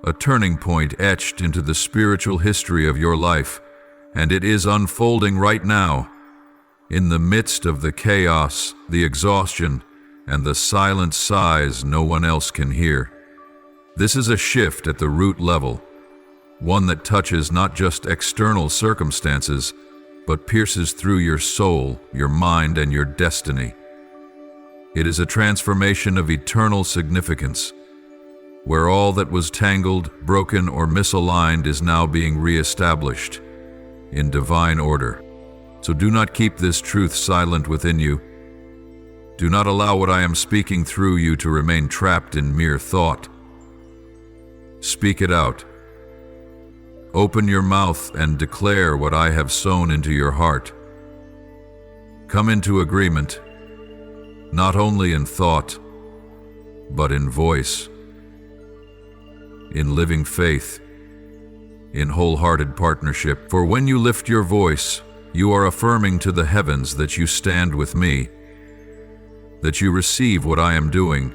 a turning point etched into the spiritual history of your life, and it is unfolding right now, in the midst of the chaos, the exhaustion, and the silent sighs no one else can hear. This is a shift at the root level, one that touches not just external circumstances, but pierces through your soul, your mind, and your destiny. It is a transformation of eternal significance, where all that was tangled, broken, or misaligned is now being reestablished in divine order. So do not keep this truth silent within you. Do not allow what I am speaking through you to remain trapped in mere thought. Speak it out. Open your mouth and declare what I have sown into your heart. Come into agreement, not only in thought, but in voice, in living faith, in wholehearted partnership. For when you lift your voice, you are affirming to the heavens that you stand with me, that you receive what I am doing,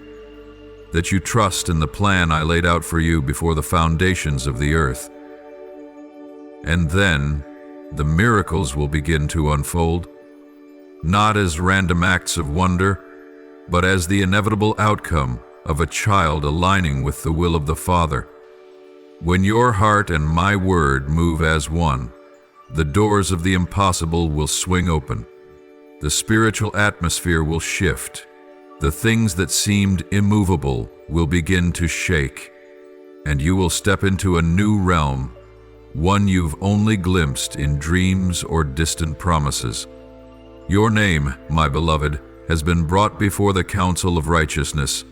that you trust in the plan I laid out for you before the foundations of the earth. And then the miracles will begin to unfold, not as random acts of wonder, but as the inevitable outcome of a child aligning with the will of the Father. When your heart and my word move as one, the doors of the impossible will swing open. The spiritual atmosphere will shift. The things that seemed immovable will begin to shake, and you will step into a new realm, one you've only glimpsed in dreams or distant promises. Your name, my beloved, has been brought before the council of righteousness,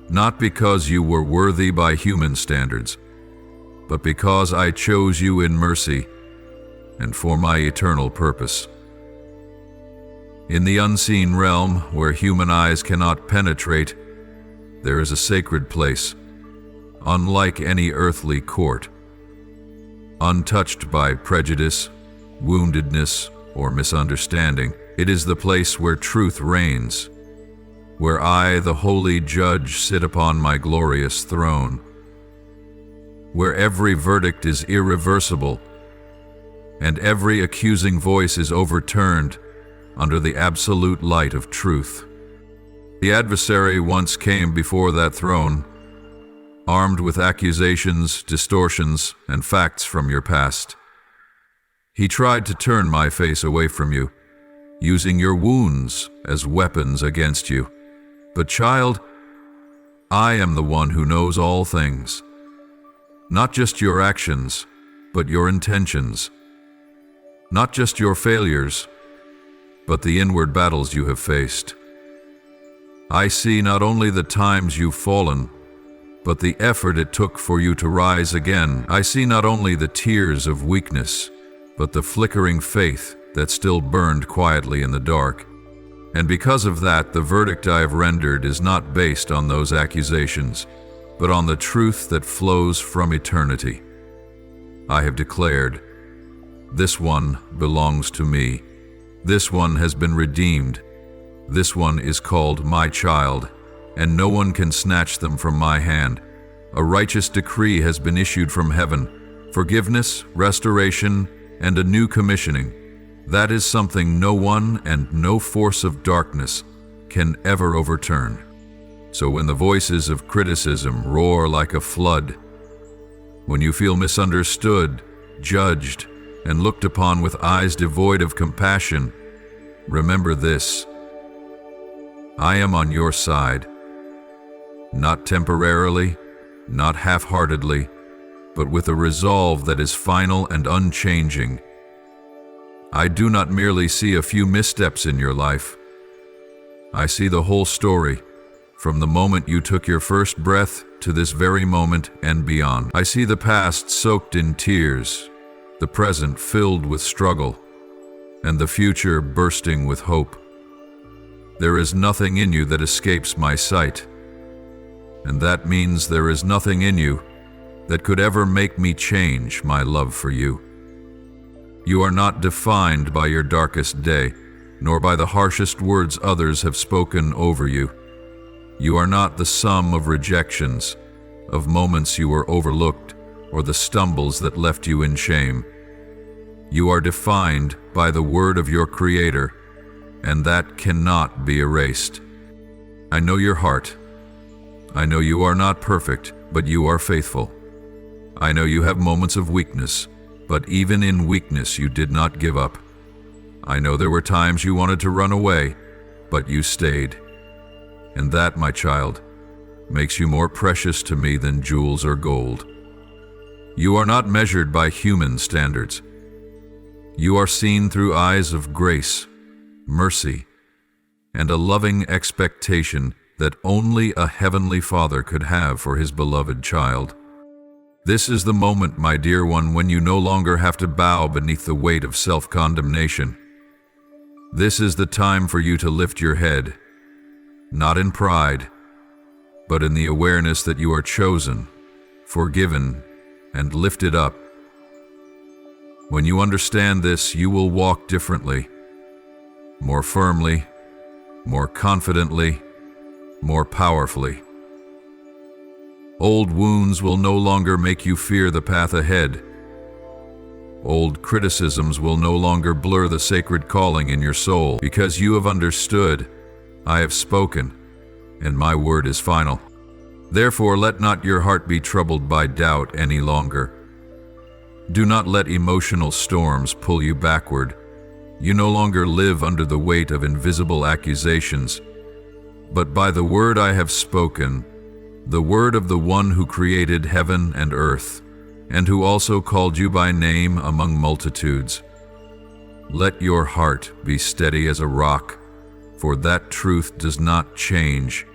not because you were worthy by human standards, but because I chose you in mercy and for my eternal purpose. In the unseen realm, where human eyes cannot penetrate, there is a sacred place, unlike any earthly court, untouched by prejudice, woundedness, or misunderstanding. It is the place where truth reigns, where I, the holy judge, sit upon my glorious throne, where every verdict is irreversible and every accusing voice is overturned under the absolute light of truth. The adversary once came before that throne, armed with accusations, distortions, and facts from your past. He tried to turn my face away from you, using your wounds as weapons against you. But child, I am the one who knows all things, not just your actions, but your intentions, not just your failures, but the inward battles you have faced. I see not only the times you've fallen, but the effort it took for you to rise again. I see not only the tears of weakness, but the flickering faith that still burned quietly in the dark. And because of that, the verdict I have rendered is not based on those accusations, but on the truth that flows from eternity. I have declared, this one belongs to me. This one has been redeemed. This one is called my child, and no one can snatch them from my hand. A righteous decree has been issued from heaven, forgiveness, restoration, and a new commissioning. That is something no one and no force of darkness can ever overturn. So when the voices of criticism roar like a flood, when you feel misunderstood, judged, and looked upon with eyes devoid of compassion, remember this: I am on your side, not temporarily, not half-heartedly, but with a resolve that is final and unchanging. I do not merely see a few missteps in your life. I see the whole story, from the moment you took your first breath to this very moment and beyond. I see the past soaked in tears, the present filled with struggle, and the future bursting with hope. There is nothing in you that escapes my sight, and that means there is nothing in you that could ever make me change my love for you. You are not defined by your darkest day, nor by the harshest words others have spoken over you. You are not the sum of rejections, of moments you were overlooked, or the stumbles that left you in shame. You are defined by the word of your Creator, and that cannot be erased. I know your heart. I know you are not perfect, but you are faithful. I know you have moments of weakness, but even in weakness you did not give up. I know there were times you wanted to run away, but you stayed. And that, my child, makes you more precious to me than jewels or gold. You are not measured by human standards. You are seen through eyes of grace, mercy, and a loving expectation that only a heavenly Father could have for his beloved child. This is the moment, my dear one, when you no longer have to bow beneath the weight of self-condemnation. This is the time for you to lift your head, not in pride, but in the awareness that you are chosen, forgiven, and lifted up. When you understand this, you will walk differently, more firmly, more confidently, more powerfully. Old wounds will no longer make you fear the path ahead. Old criticisms will no longer blur the sacred calling in your soul, because you have understood, I have spoken, and my word is final. Therefore, let not your heart be troubled by doubt any longer. Do not let emotional storms pull you backward. You no longer live under the weight of invisible accusations, but by the word I have spoken, the word of the one who created heaven and earth, and who also called you by name among multitudes. Let your heart be steady as a rock, for that truth does not change,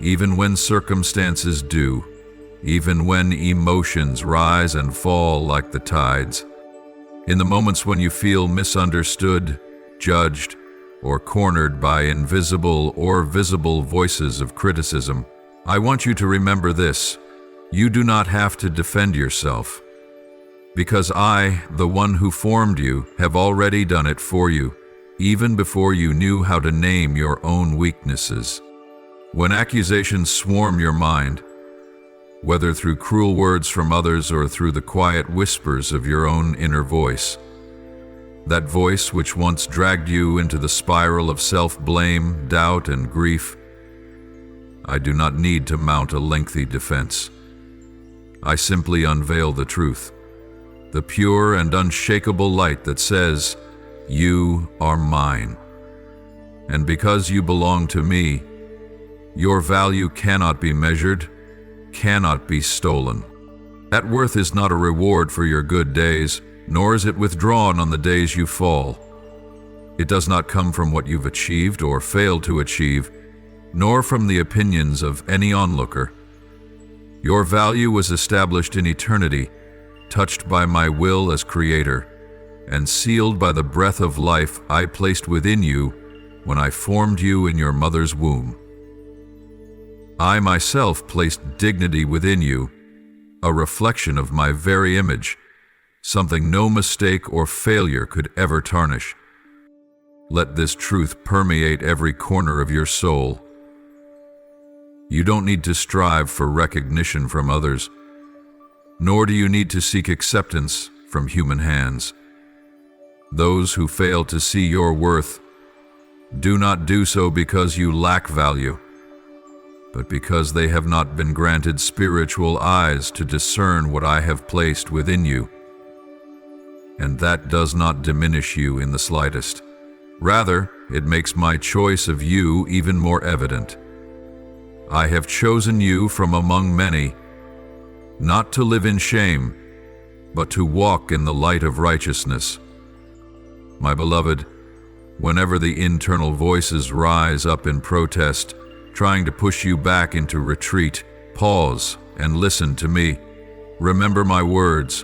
even when circumstances do, even when emotions rise and fall like the tides. In the moments when you feel misunderstood, judged, or cornered by invisible or visible voices of criticism, I want you to remember this: you do not have to defend yourself, because I, the one who formed you, have already done it for you, even before you knew how to name your own weaknesses. When accusations swarm your mind, whether through cruel words from others or through the quiet whispers of your own inner voice, that voice which once dragged you into the spiral of self-blame, doubt, and grief, I do not need to mount a lengthy defense. I simply unveil the truth, the pure and unshakable light that says, you are mine. And because you belong to me, your value cannot be measured, cannot be stolen. That worth is not a reward for your good days, nor is it withdrawn on the days you fall. It does not come from what you've achieved or failed to achieve, nor from the opinions of any onlooker. Your value was established in eternity, touched by my will as creator, and sealed by the breath of life I placed within you when I formed you in your mother's womb. I myself placed dignity within you, a reflection of my very image, something no mistake or failure could ever tarnish. Let this truth permeate every corner of your soul. You don't need to strive for recognition from others, nor do you need to seek acceptance from human hands. Those who fail to see your worth do not do so because you lack value, but because they have not been granted spiritual eyes to discern what I have placed within you. And that does not diminish you in the slightest. Rather, it makes my choice of you even more evident. I have chosen you from among many, not to live in shame, but to walk in the light of righteousness. My beloved, whenever the internal voices rise up in protest, trying to push you back into retreat, pause and listen to me. Remember my words.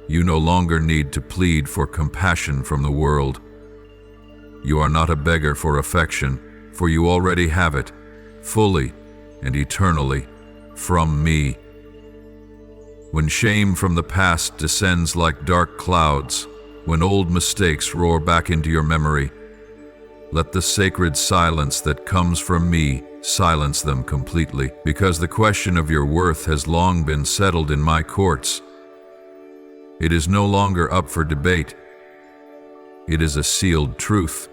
You no longer need to plead for compassion from the world. You are not a beggar for affection, for you already have it, fully and eternally, from me. When shame from the past descends like dark clouds, when old mistakes roar back into your memory, let the sacred silence that comes from me silence them completely, because the question of your worth has long been settled in my courts. It is no longer up for debate. It is a sealed truth.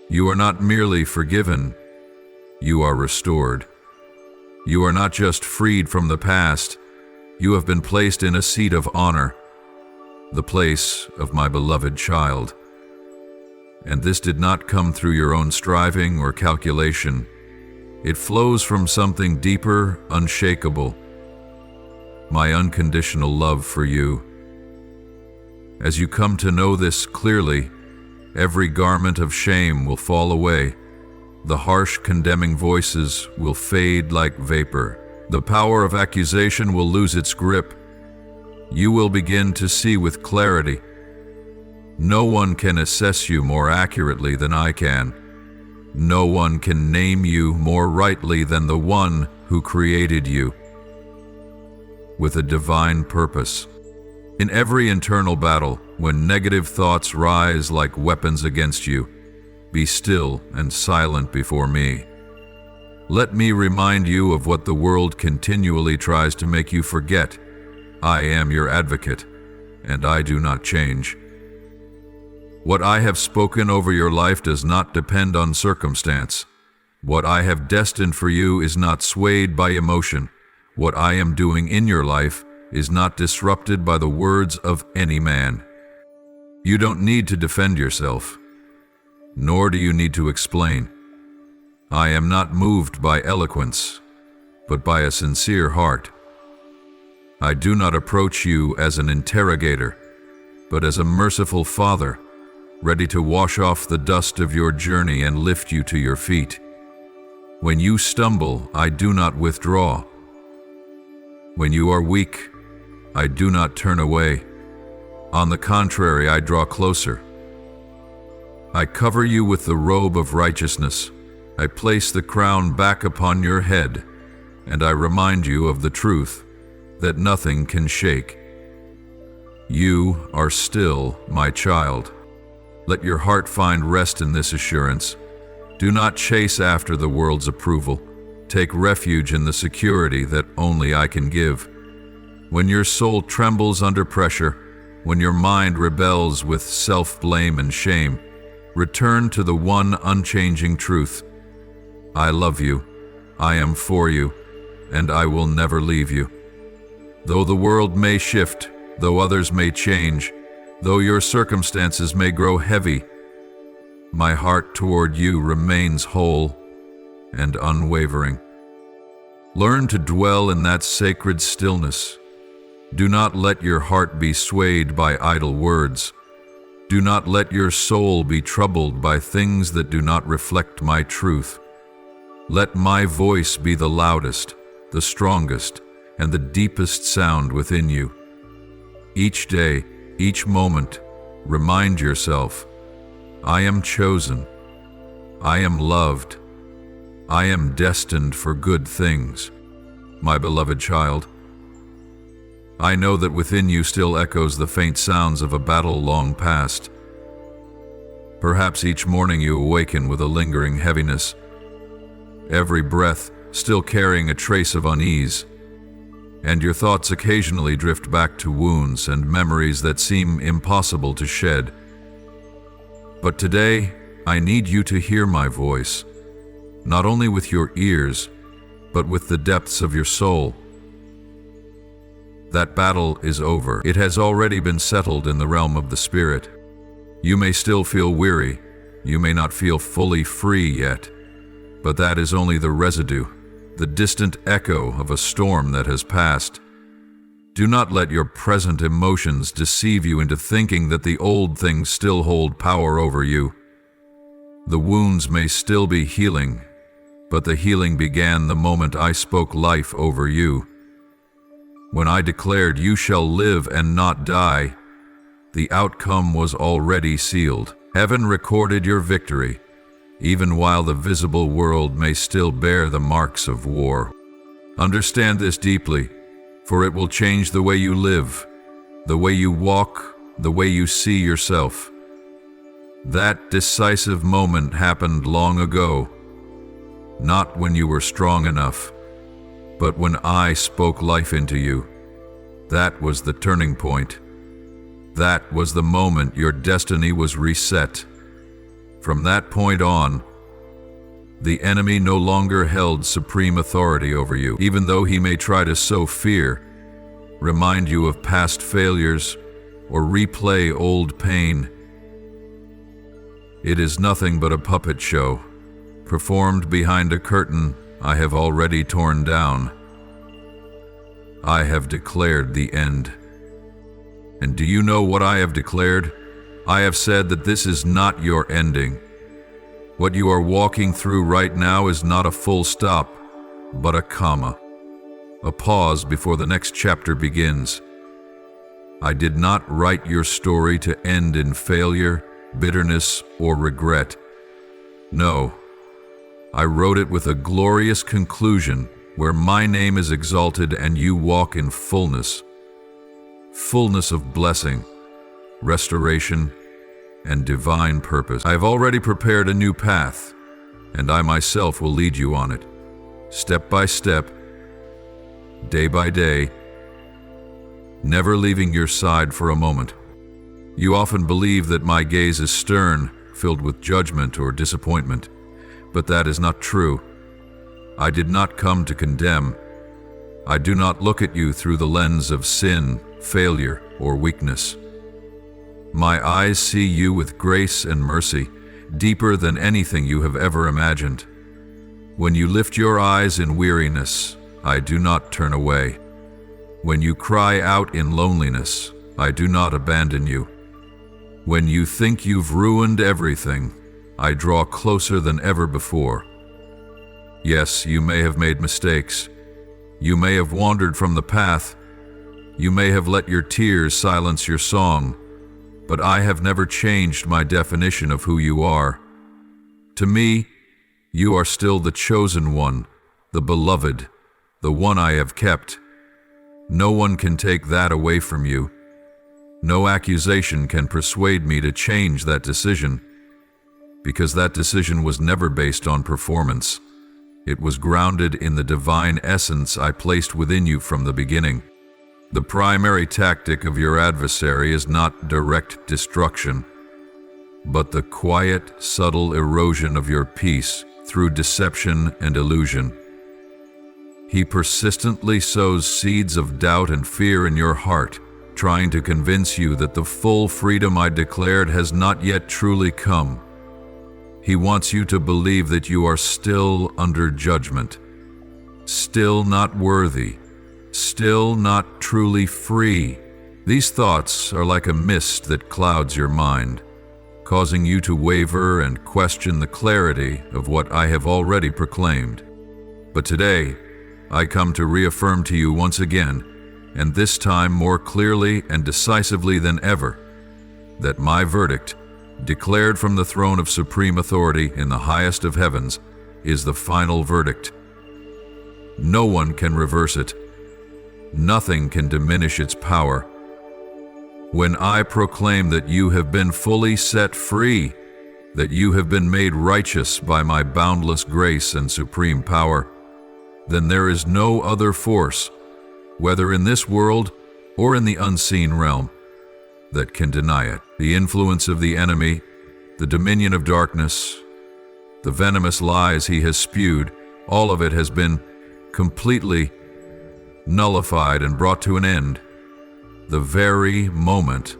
You are not merely forgiven, you are restored. You are not just freed from the past, you have been placed in a seat of honor, the place of my beloved child. And this did not come through your own striving or calculation. It flows from something deeper, unshakable, my unconditional love for you. As you come to know this clearly, every garment of shame will fall away. The harsh, condemning voices will fade like vapor. The power of accusation will lose its grip. You will begin to see with clarity. No one can assess you more accurately than I can. No one can name you more rightly than the one who created you, with a divine purpose. In every internal battle, when negative thoughts rise like weapons against you, be still and silent before me. Let me remind you of what the world continually tries to make you forget. I am your advocate, and I do not change. What I have spoken over your life does not depend on circumstance. What I have destined for you is not swayed by emotion. What I am doing in your life is not disrupted by the words of any man. You don't need to defend yourself, nor do you need to explain. I am not moved by eloquence, but by a sincere heart. I do not approach you as an interrogator, but as a merciful father, ready to wash off the dust of your journey and lift you to your feet. When you stumble, I do not withdraw. When you are weak, I do not turn away. On the contrary, I draw closer. I cover you with the robe of righteousness. I place the crown back upon your head, and I remind you of the truth that nothing can shake. You are still my child. Let your heart find rest in this assurance. Do not chase after the world's approval. Take refuge in the security that only I can give. When your soul trembles under pressure, when your mind rebels with self-blame and shame, return to the one unchanging truth. I love you, I am for you, and I will never leave you. Though the world may shift, though others may change, though your circumstances may grow heavy, my heart toward you remains whole and unwavering. Learn to dwell in that sacred stillness. Do not let your heart be swayed by idle words. Do not let your soul be troubled by things that do not reflect my truth. Let my voice be the loudest, the strongest, and the deepest sound within you. Each day, each moment, remind yourself, I am chosen. I am loved. I am destined for good things. My beloved child, I know that within you still echoes the faint sounds of a battle long past. Perhaps each morning you awaken with a lingering heaviness, every breath still carrying a trace of unease, and your thoughts occasionally drift back to wounds and memories that seem impossible to shed. But today, I need you to hear my voice, not only with your ears, but with the depths of your soul. That battle is over. It has already been settled in the realm of the Spirit. You may still feel weary. You may not feel fully free yet, but that is only the residue, the distant echo of a storm that has passed. Do not let your present emotions deceive you into thinking that the old things still hold power over you. The wounds may still be healing, but the healing began the moment I spoke life over you. When I declared you shall live and not die, the outcome was already sealed. Heaven recorded your victory, even while the visible world may still bear the marks of war. Understand this deeply, for it will change the way you live, the way you walk, the way you see yourself. That decisive moment happened long ago, not when you were strong enough, but when I spoke life into you. That was the turning point. That was the moment your destiny was reset. From that point on, the enemy no longer held supreme authority over you, even though he may try to sow fear, remind you of past failures, or replay old pain. It is nothing but a puppet show, performed behind a curtain I have already torn down. I have declared the end. And do you know what I have declared? I have said that this is not your ending. What you are walking through right now is not a full stop, but a comma, a pause before the next chapter begins. I did not write your story to end in failure, bitterness, or regret. No, I wrote it with a glorious conclusion where my name is exalted and you walk in fullness of blessing, restoration, and divine purpose. I have already prepared a new path, and I myself will lead you on it, step by step, day by day, never leaving your side for a moment. You often believe that my gaze is stern, filled with judgment or disappointment, but that is not true. I did not come to condemn. I do not look at you through the lens of sin, failure, or weakness. My eyes see you with grace and mercy, deeper than anything you have ever imagined. When you lift your eyes in weariness, I do not turn away. When you cry out in loneliness, I do not abandon you. When you think you've ruined everything, I draw closer than ever before. Yes, you may have made mistakes. You may have wandered from the path. You may have let your tears silence your song, but I have never changed my definition of who you are. To me, you are still the chosen one, the beloved, the one I have kept. No one can take that away from you. No accusation can persuade me to change that decision, because that decision was never based on performance. It was grounded in the divine essence I placed within you from the beginning. The primary tactic of your adversary is not direct destruction, but the quiet, subtle erosion of your peace through deception and illusion. He persistently sows seeds of doubt and fear in your heart, trying to convince you that the full freedom I declared has not yet truly come. He wants you to believe that you are still under judgment, still not worthy, still not truly free. These thoughts are like a mist that clouds your mind, causing you to waver and question the clarity of what I have already proclaimed. But today, I come to reaffirm to you once again, and this time more clearly and decisively than ever, that my verdict, declared from the throne of supreme authority in the highest of heavens, is the final verdict. No one can reverse it. Nothing can diminish its power. When I proclaim that you have been fully set free, that you have been made righteous by my boundless grace and supreme power, then there is no other force, whether in this world or in the unseen realm, that can deny it. The influence of the enemy, the dominion of darkness, the venomous lies he has spewed, all of it has been completely nullified and brought to an end the very moment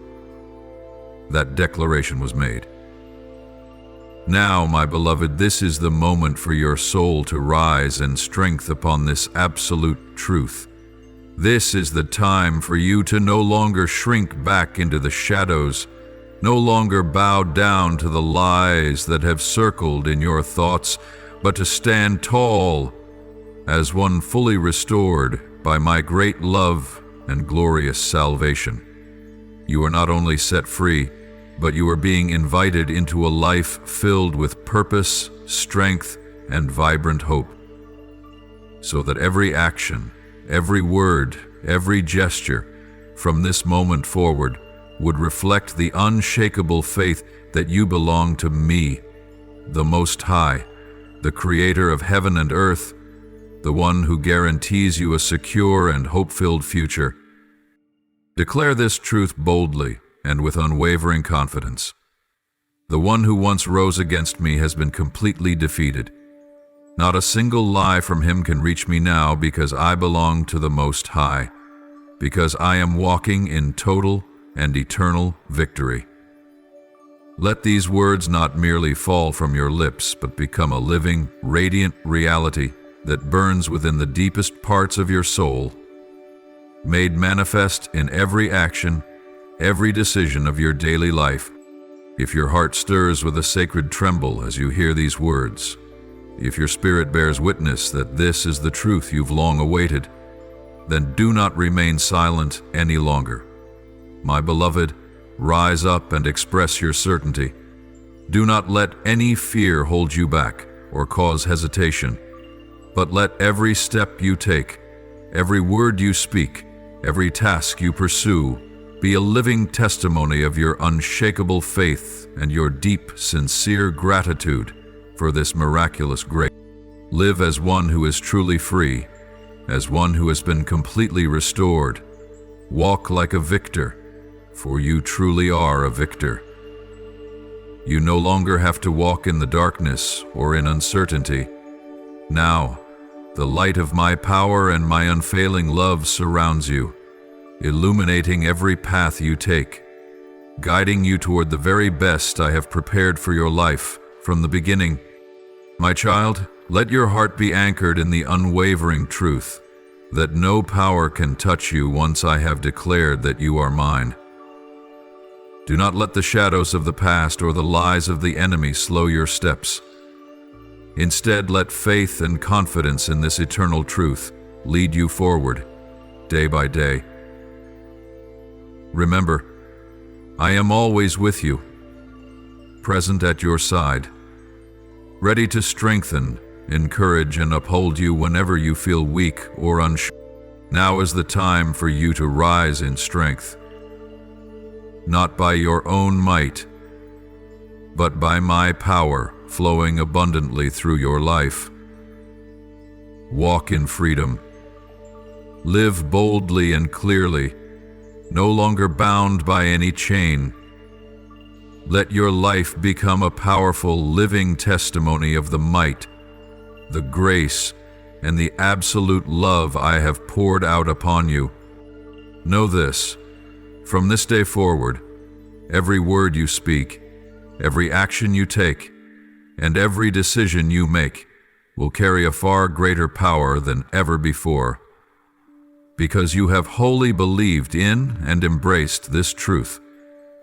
that declaration was made. Now, my beloved, this is the moment for your soul to rise in strength upon this absolute truth. This is the time for you to no longer shrink back into the shadows, no longer bow down to the lies that have circled in your thoughts, but to stand tall as one fully restored by my great love and glorious salvation. You are not only set free, but you are being invited into a life filled with purpose, strength, and vibrant hope, so that every action, every word, every gesture from this moment forward would reflect the unshakable faith that you belong to me, the Most High, the Creator of heaven and earth, the one who guarantees you a secure and hope-filled future. Declare this truth boldly and with unwavering confidence. The one who once rose against me has been completely defeated. Not a single lie from him can reach me now, because I belong to the Most High, because I am walking in total and eternal victory. Let these words not merely fall from your lips, but become a living, radiant reality that burns within the deepest parts of your soul, made manifest in every action, every decision of your daily life. If your heart stirs with a sacred tremble as you hear these words, if your spirit bears witness that this is the truth you've long awaited, then do not remain silent any longer. My beloved, rise up and express your certainty. Do not let any fear hold you back or cause hesitation, but let every step you take, every word you speak, every task you pursue, be a living testimony of your unshakable faith and your deep, sincere gratitude for this miraculous grace. Live as one who is truly free, as one who has been completely restored. Walk like a victor, for you truly are a victor. You no longer have to walk in the darkness or in uncertainty. Now, the light of my power and my unfailing love surrounds you, illuminating every path you take, guiding you toward the very best I have prepared for your life from the beginning. My child, let your heart be anchored in the unwavering truth that no power can touch you once I have declared that you are mine. Do not let the shadows of the past or the lies of the enemy slow your steps. Instead, let faith and confidence in this eternal truth lead you forward, day by day. Remember, I am always with you, present at your side, ready to strengthen, encourage, and uphold you whenever you feel weak or unsure. Now is the time for you to rise in strength, not by your own might, but by my power flowing abundantly through your life. Walk in freedom. Live boldly and clearly, no longer bound by any chain. Let your life become a powerful, living testimony of the might, the grace, and the absolute love I have poured out upon you. Know this, from this day forward, every word you speak, every action you take, and every decision you make will carry a far greater power than ever before. Because you have wholly believed in and embraced this truth,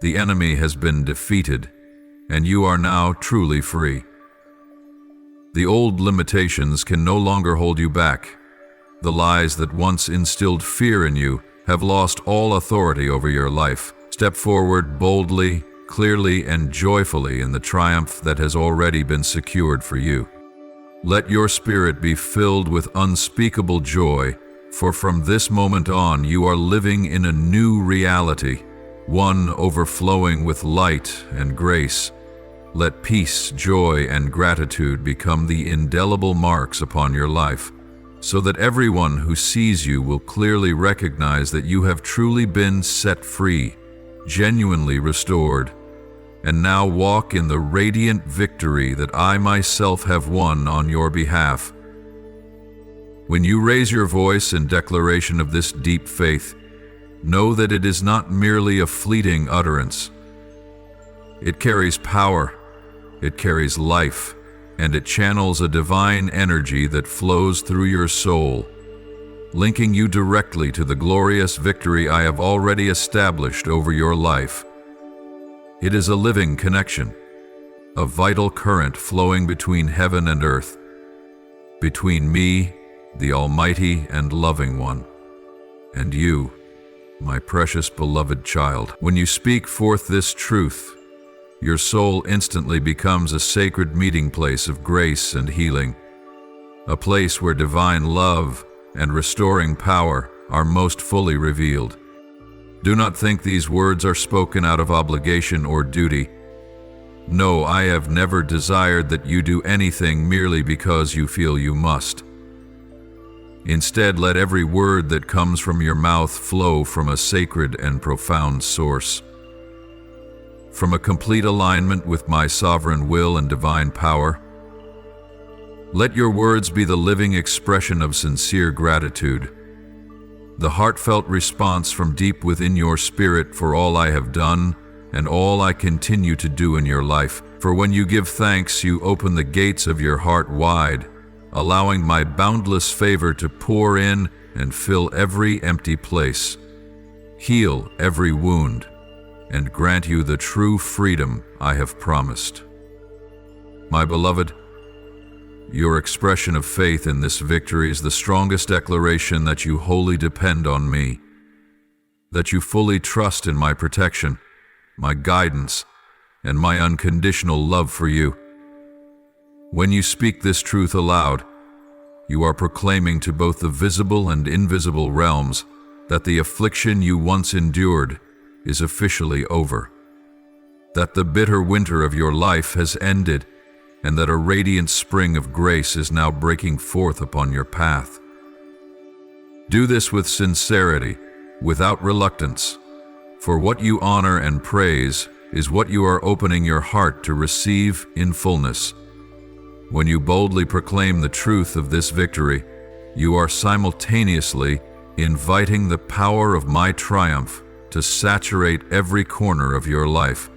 the enemy has been defeated, and you are now truly free. The old limitations can no longer hold you back. The lies that once instilled fear in you have lost all authority over your life. Step forward boldly, clearly, and joyfully in the triumph that has already been secured for you. Let your spirit be filled with unspeakable joy, for from this moment on you are living in a new reality, one overflowing with light and grace. Let peace, joy, and gratitude become the indelible marks upon your life, so that everyone who sees you will clearly recognize that you have truly been set free, genuinely restored, and now walk in the radiant victory that I myself have won on your behalf. When you raise your voice in declaration of this deep faith, know that it is not merely a fleeting utterance. It carries power, it carries life, and it channels a divine energy that flows through your soul, linking you directly to the glorious victory I have already established over your life. It is a living connection, a vital current flowing between heaven and earth, between me, the Almighty and Loving One, and you, my precious beloved child. When you speak forth this truth, your soul instantly becomes a sacred meeting place of grace and healing, a place where divine love and restoring power are most fully revealed. Do not think these words are spoken out of obligation or duty. No, I have never desired that you do anything merely because you feel you must. Instead, let every word that comes from your mouth flow from a sacred and profound source, from a complete alignment with my sovereign will and divine power. Let your words be the living expression of sincere gratitude, the heartfelt response from deep within your spirit for all I have done and all I continue to do in your life. For when you give thanks, you open the gates of your heart wide, allowing my boundless favor to pour in and fill every empty place, heal every wound, and grant you the true freedom I have promised. My beloved, your expression of faith in this victory is the strongest declaration that you wholly depend on me. that you fully trust in my protection, my guidance, and my unconditional love for you. When you speak this truth aloud, you are proclaiming to both the visible and invisible realms that the affliction you once endured is officially over, that the bitter winter of your life has ended, and that a radiant spring of grace is now breaking forth upon your path. Do this with sincerity, without reluctance, for what you honor and praise is what you are opening your heart to receive in fullness. When you boldly proclaim the truth of this victory, you are simultaneously inviting the power of my triumph to saturate every corner of your life,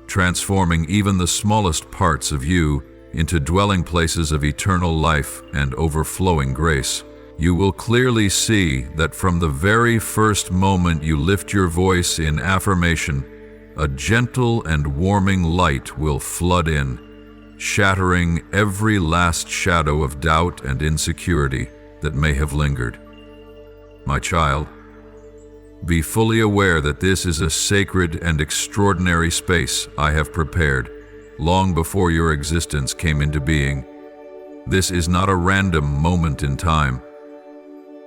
transforming even the smallest parts of you into dwelling places of eternal life and overflowing grace. You will clearly see that from the very first moment you lift your voice in affirmation, a gentle and warming light will flood in, shattering every last shadow of doubt and insecurity that may have lingered. My child, be fully aware that this is a sacred and extraordinary space I have prepared long before your existence came into being. This is not a random moment in time.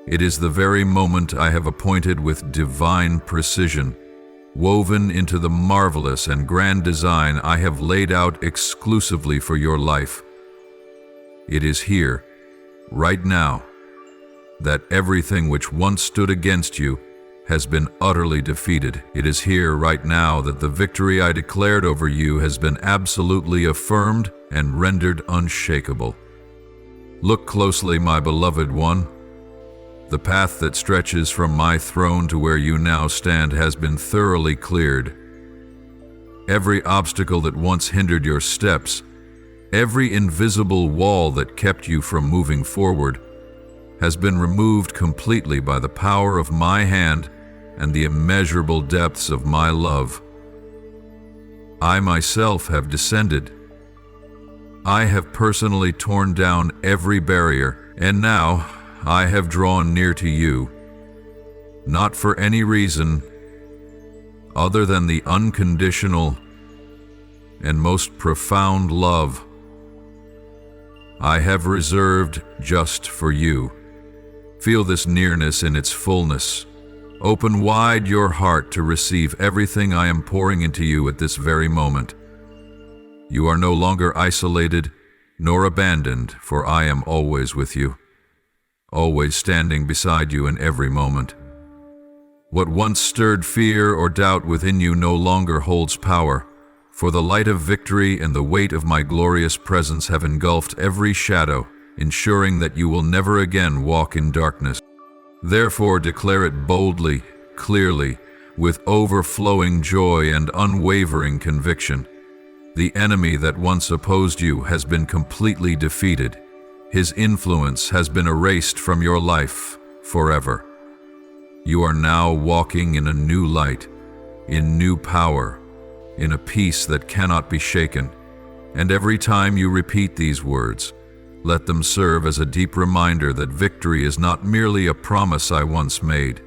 It is the very moment I have appointed with divine precision, woven into the marvelous and grand design I have laid out exclusively for your life. It is here, right now, that everything which once stood against you has been utterly defeated. It is here, right now, that the victory I declared over you has been absolutely affirmed and rendered unshakable. Look closely, my beloved one. The path that stretches from my throne to where you now stand has been thoroughly cleared. Every obstacle that once hindered your steps, every invisible wall that kept you from moving forward, has been removed completely by the power of my hand and the immeasurable depths of my love. I myself have descended. I have personally torn down every barrier, and now I have drawn near to you, not for any reason other than the unconditional and most profound love I have reserved just for you. Feel this nearness in its fullness. Open wide your heart to receive everything I am pouring into you at this very moment. You are no longer isolated nor abandoned, for I am always with you, always standing beside you in every moment. What once stirred fear or doubt within you no longer holds power, for the light of victory and the weight of my glorious presence have engulfed every shadow, ensuring that you will never again walk in darkness. Therefore, declare it boldly, clearly, with overflowing joy and unwavering conviction. The enemy that once opposed you has been completely defeated. His influence has been erased from your life forever. You are now walking in a new light, in new power, in a peace that cannot be shaken. And every time you repeat these words, let them serve as a deep reminder that victory is not merely a promise I once made.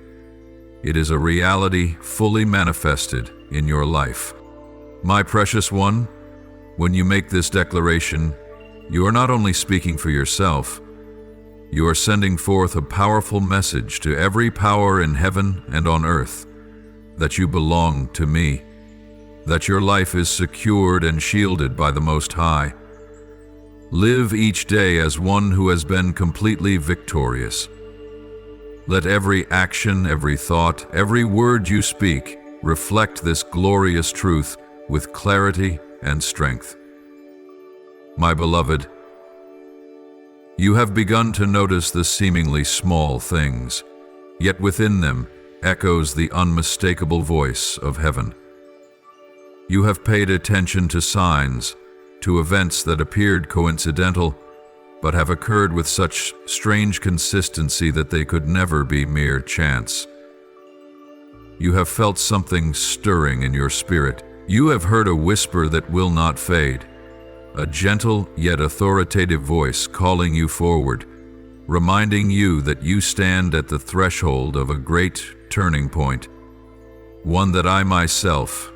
It is a reality fully manifested in your life. My precious one, when you make this declaration, you are not only speaking for yourself, you are sending forth a powerful message to every power in heaven and on earth that you belong to me, that your life is secured and shielded by the Most High. Live each day as one who has been completely victorious. Let every action, every thought, every word you speak reflect this glorious truth with clarity and strength. My beloved, you have begun to notice the seemingly small things, yet within them echoes the unmistakable voice of heaven. You have paid attention to signs, to events that appeared coincidental, but have occurred with such strange consistency that they could never be mere chance. You have felt something stirring in your spirit. You have heard a whisper that will not fade, a gentle yet authoritative voice calling you forward, reminding you that you stand at the threshold of a great turning point, one that I myself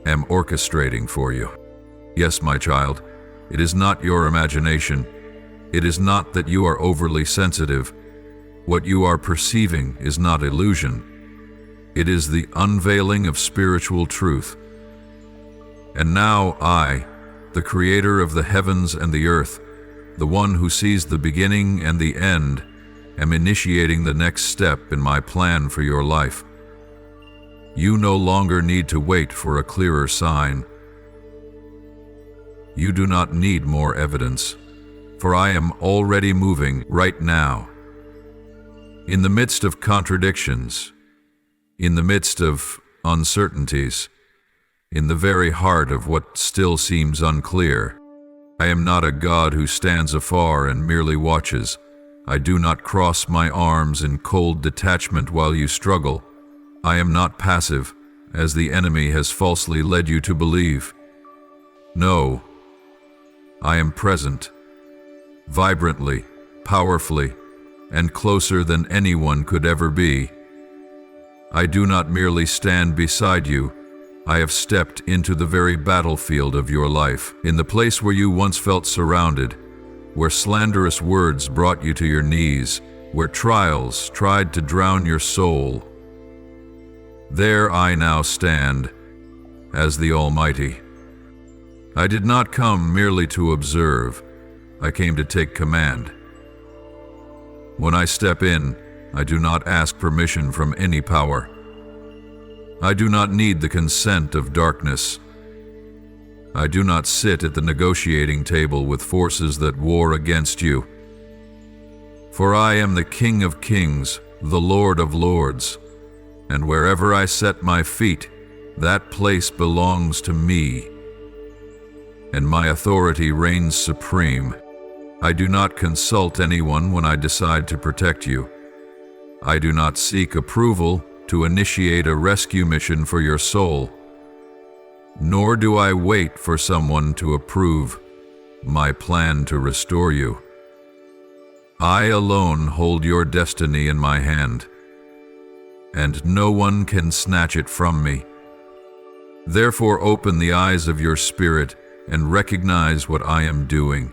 am orchestrating for you. Yes, my child, it is not your imagination. It is not that you are overly sensitive. What you are perceiving is not illusion. It is the unveiling of spiritual truth. And now I, the creator of the heavens and the earth, the one who sees the beginning and the end, am initiating the next step in my plan for your life. You no longer need to wait for a clearer sign. You do not need more evidence, for I am already moving right now. In the midst of contradictions, in the midst of uncertainties, in the very heart of what still seems unclear, I am not a God who stands afar and merely watches. I do not cross my arms in cold detachment while you struggle. I am not passive, as the enemy has falsely led you to believe. No, I am present, vibrantly, powerfully, and closer than anyone could ever be. I do not merely stand beside you. I have stepped into the very battlefield of your life, in the place where you once felt surrounded, where slanderous words brought you to your knees, where trials tried to drown your soul. There I now stand, as the Almighty. I did not come merely to observe. I came to take command. When I step in, I do not ask permission from any power. I do not need the consent of darkness. I do not sit at the negotiating table with forces that war against you. For I am the King of Kings, the Lord of Lords, and wherever I set my feet, that place belongs to me, and my authority reigns supreme. I do not consult anyone when I decide to protect you. I do not seek approval to initiate a rescue mission for your soul, nor do I wait for someone to approve my plan to restore you. I alone hold your destiny in my hand, and no one can snatch it from me. Therefore, open the eyes of your spirit and recognize what I am doing.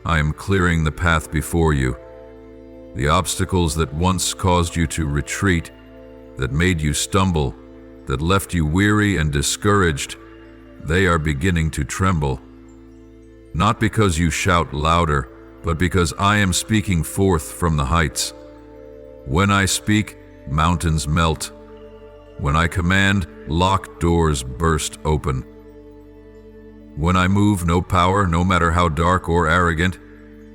I am clearing the path before you. The obstacles that once caused you to retreat, that made you stumble, that left you weary and discouraged, they are beginning to tremble. Not because you shout louder, but because I am speaking forth from the heights. When I speak, mountains melt. When I command, locked doors burst open. When I move, no power, no matter how dark or arrogant,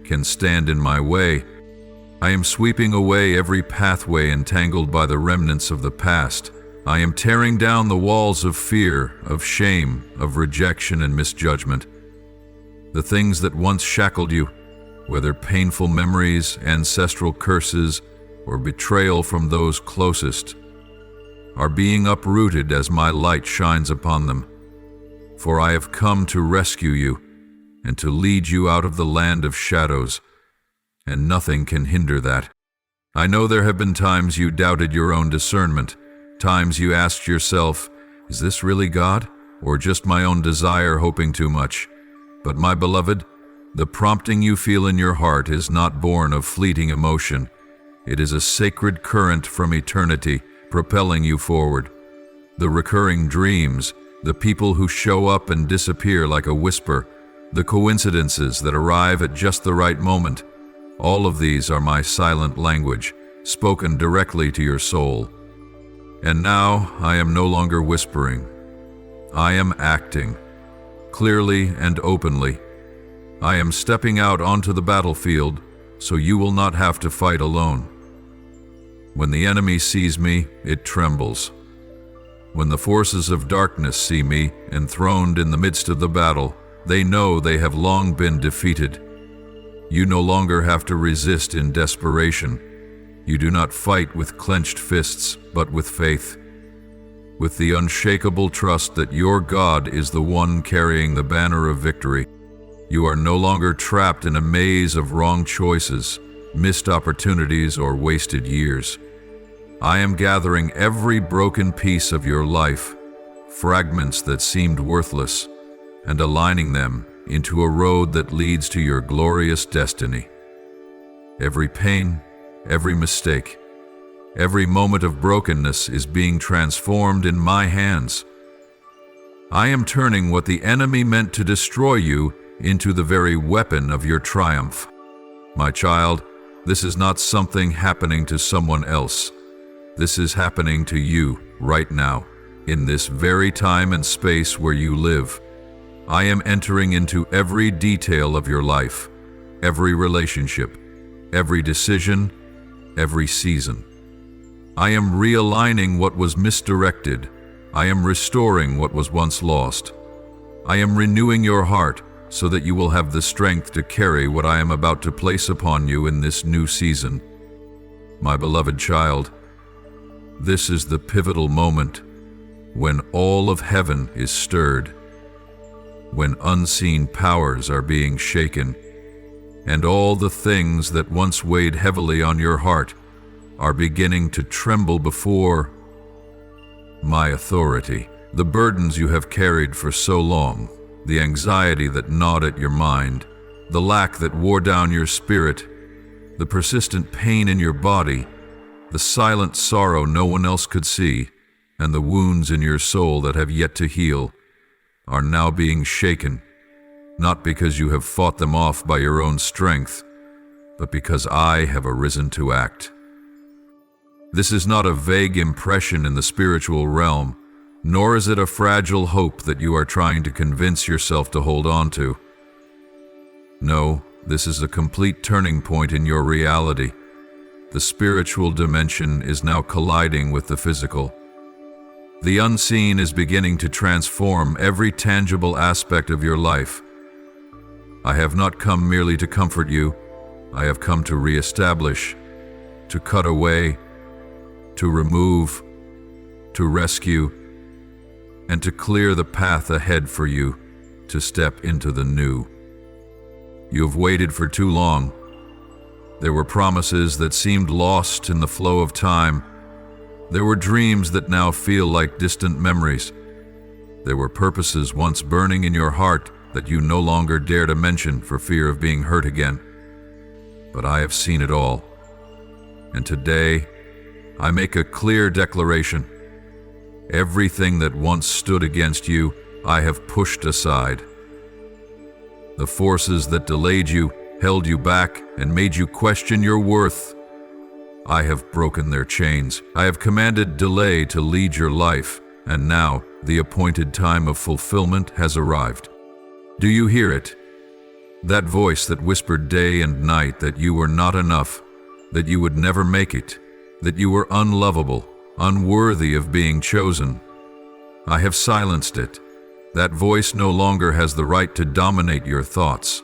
can stand in my way. I am sweeping away every pathway entangled by the remnants of the past. I am tearing down the walls of fear, of shame, of rejection and misjudgment. The things that once shackled you, whether painful memories, ancestral curses, or betrayal from those closest, are being uprooted as my light shines upon them. For I have come to rescue you and to lead you out of the land of shadows, and nothing can hinder that. I know there have been times you doubted your own discernment, times you asked yourself, is this really God, or just my own desire hoping too much? But my beloved, the prompting you feel in your heart is not born of fleeting emotion. It is a sacred current from eternity propelling you forward. The recurring dreams, the people who show up and disappear like a whisper, the coincidences that arrive at just the right moment, all of these are my silent language, spoken directly to your soul. And now I am no longer whispering. I am acting, clearly and openly. I am stepping out onto the battlefield, so you will not have to fight alone. When the enemy sees me, it trembles. When the forces of darkness see me enthroned in the midst of the battle, they know they have long been defeated. You no longer have to resist in desperation. You do not fight with clenched fists, but with faith, with the unshakable trust that your God is the one carrying the banner of victory. You are no longer trapped in a maze of wrong choices, missed opportunities, or wasted years. I am gathering every broken piece of your life, fragments that seemed worthless, and aligning them into a road that leads to your glorious destiny. Every pain, every mistake, every moment of brokenness is being transformed in my hands. I am turning what the enemy meant to destroy you into the very weapon of your triumph. My child, this is not something happening to someone else. This is happening to you right now, in this very time and space where you live. I am entering into every detail of your life, every relationship, every decision, every season. I am realigning what was misdirected. I am restoring what was once lost. I am renewing your heart so that you will have the strength to carry what I am about to place upon you in this new season. My beloved child, this is the pivotal moment when all of heaven is stirred, when unseen powers are being shaken, and all the things that once weighed heavily on your heart are beginning to tremble before my authority. The burdens you have carried for so long, the anxiety that gnawed at your mind, the lack that wore down your spirit, the persistent pain in your body, the silent sorrow no one else could see, and the wounds in your soul that have yet to heal, are now being shaken, not because you have fought them off by your own strength, but because I have arisen to act. This is not a vague impression in the spiritual realm, nor is it a fragile hope that you are trying to convince yourself to hold on to. No, this is a complete turning point in your reality. The spiritual dimension is now colliding with the physical. The unseen is beginning to transform every tangible aspect of your life. I have not come merely to comfort you. I have come to reestablish, to cut away, to remove, to rescue, and to clear the path ahead for you to step into the new. You have waited for too long. There were promises that seemed lost in the flow of time. There were dreams that now feel like distant memories. There were purposes once burning in your heart that you no longer dare to mention for fear of being hurt again. But I have seen it all. And today, I make a clear declaration. Everything that once stood against you, I have pushed aside. The forces that delayed you, held you back, and made you question your worth, I have broken their chains. I have commanded delay to lead your life, and now the appointed time of fulfillment has arrived. Do you hear it? That voice that whispered day and night that you were not enough, that you would never make it, that you were unlovable, unworthy of being chosen. I have silenced it. That voice no longer has the right to dominate your thoughts.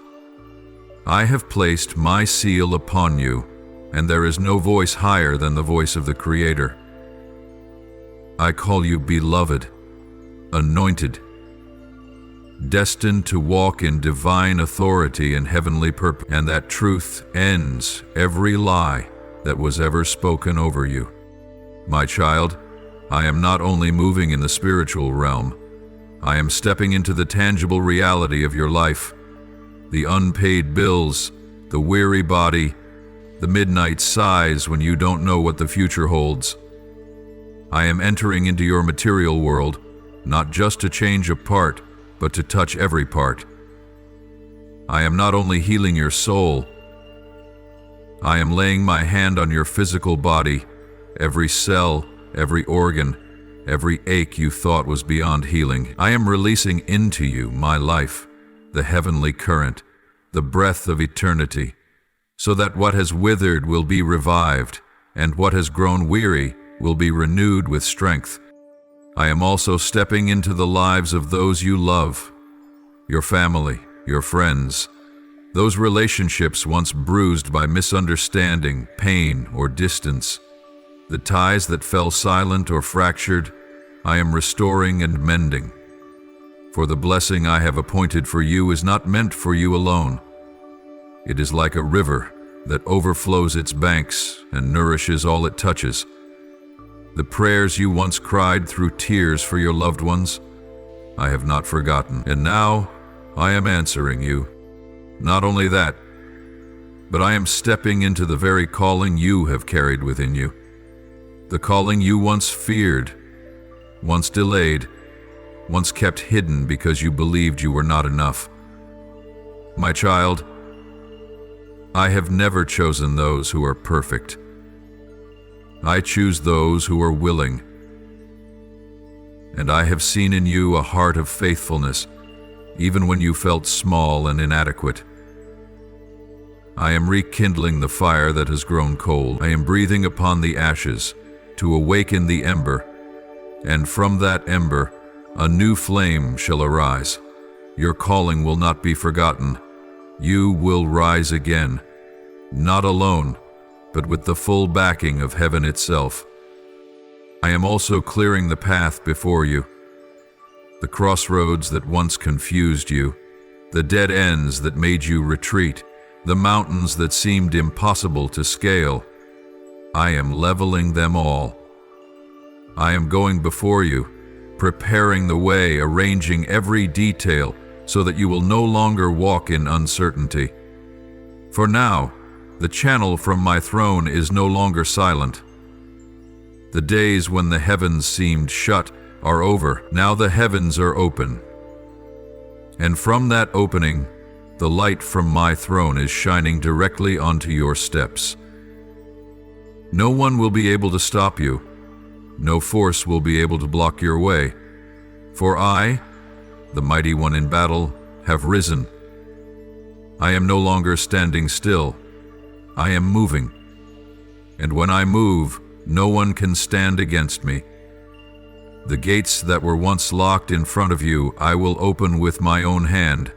I have placed my seal upon you, and there is no voice higher than the voice of the Creator. I call you beloved, anointed, destined to walk in divine authority and heavenly purpose, and that truth ends every lie that was ever spoken over you. My child, I am not only moving in the spiritual realm, I am stepping into the tangible reality of your life. The unpaid bills, the weary body, the midnight sighs when you don't know what the future holds. I am entering into your material world, not just to change a part, but to touch every part. I am not only healing your soul, I am laying my hand on your physical body, every cell, every organ, every ache you thought was beyond healing. I am releasing into you my life, the heavenly current, the breath of eternity, so that what has withered will be revived, and what has grown weary will be renewed with strength. I am also stepping into the lives of those you love, your family, your friends, those relationships once bruised by misunderstanding, pain, or distance. The ties that fell silent or fractured, I am restoring and mending. For the blessing I have appointed for you is not meant for you alone. It is like a river that overflows its banks and nourishes all it touches. The prayers you once cried through tears for your loved ones, I have not forgotten, and now I am answering you. Not only that, but I am stepping into the very calling you have carried within you. The calling you once feared, once delayed, once kept hidden because you believed you were not enough. My child, I have never chosen those who are perfect. I choose those who are willing. And I have seen in you a heart of faithfulness, even when you felt small and inadequate. I am rekindling the fire that has grown cold. I am breathing upon the ashes to awaken the ember, and from that ember a new flame shall arise. Your calling will not be forgotten. You will rise again, not alone, but with the full backing of heaven itself. I am also clearing the path before you. The crossroads that once confused you, the dead ends that made you retreat, the mountains that seemed impossible to scale, I am leveling them all. I am going before you, preparing the way, arranging every detail so that you will no longer walk in uncertainty. For now, the channel from my throne is no longer silent. The days when the heavens seemed shut are over. Now the heavens are open. And from that opening, the light from my throne is shining directly onto your steps. No one will be able to stop you. No force will be able to block your way. For I, the mighty one in battle, have risen. I am no longer standing still. I am moving. And when I move, no one can stand against me. The gates that were once locked in front of you, I will open with my own hand.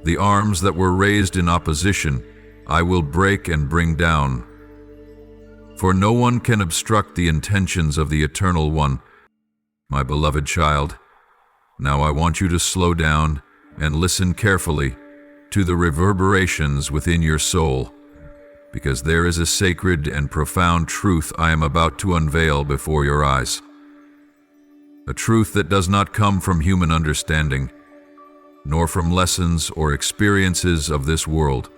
The arms that were raised in opposition, I will break and bring down. For no one can obstruct the intentions of the Eternal One. My beloved child, now I want you to slow down and listen carefully to the reverberations within your soul, because there is a sacred and profound truth I am about to unveil before your eyes. A truth that does not come from human understanding, nor from lessons or experiences of this world.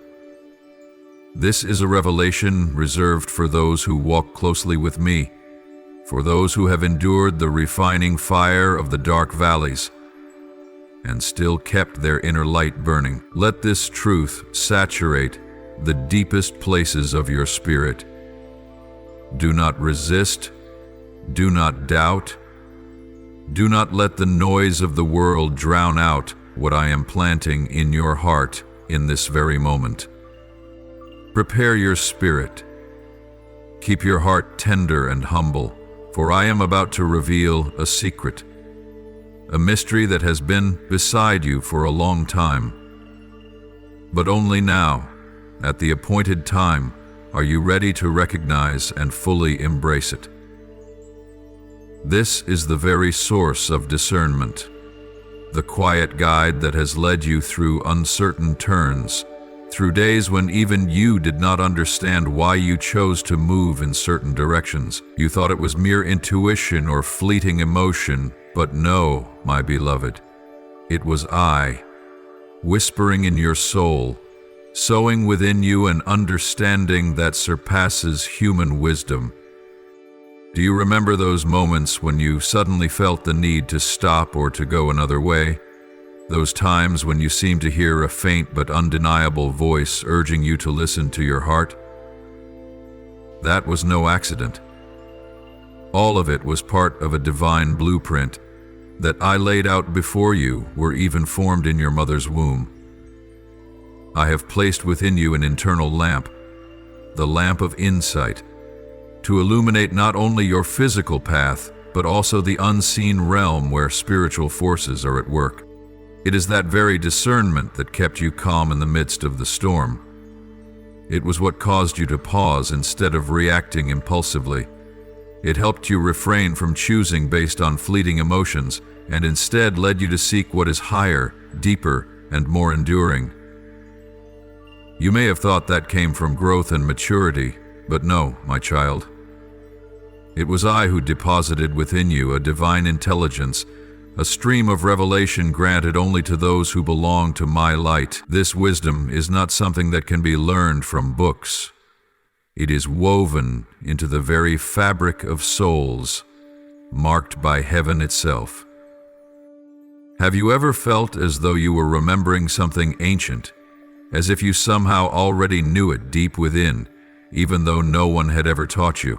This is a revelation reserved for those who walk closely with me, for those who have endured the refining fire of the dark valleys and still kept their inner light burning. Let this truth saturate the deepest places of your spirit. Do not resist, do not doubt, do not let the noise of the world drown out what I am planting in your heart in this very moment. Prepare your spirit. Keep your heart tender and humble, for I am about to reveal a secret, a mystery that has been beside you for a long time. But only now, at the appointed time, are you ready to recognize and fully embrace it. This is the very source of discernment, the quiet guide that has led you through uncertain turns, through days when even you did not understand why you chose to move in certain directions. You thought it was mere intuition or fleeting emotion, but no, my beloved, it was I, whispering in your soul, sowing within you an understanding that surpasses human wisdom. Do you remember those moments when you suddenly felt the need to stop or to go another way? Those times when you seemed to hear a faint but undeniable voice urging you to listen to your heart? That was no accident. All of it was part of a divine blueprint that I laid out before you were even formed in your mother's womb. I have placed within you an internal lamp, the lamp of insight, to illuminate not only your physical path, but also the unseen realm where spiritual forces are at work. It is that very discernment that kept you calm in the midst of the storm. It was what caused you to pause instead of reacting impulsively. It helped you refrain from choosing based on fleeting emotions, and instead led you to seek what is higher, deeper, and more enduring. You may have thought that came from growth and maturity, but no, my child. It was I who deposited within you a divine intelligence, a stream of revelation granted only to those who belong to my light. This wisdom is not something that can be learned from books. It is woven into the very fabric of souls, marked by heaven itself. Have you ever felt as though you were remembering something ancient, as if you somehow already knew it deep within, even though no one had ever taught you?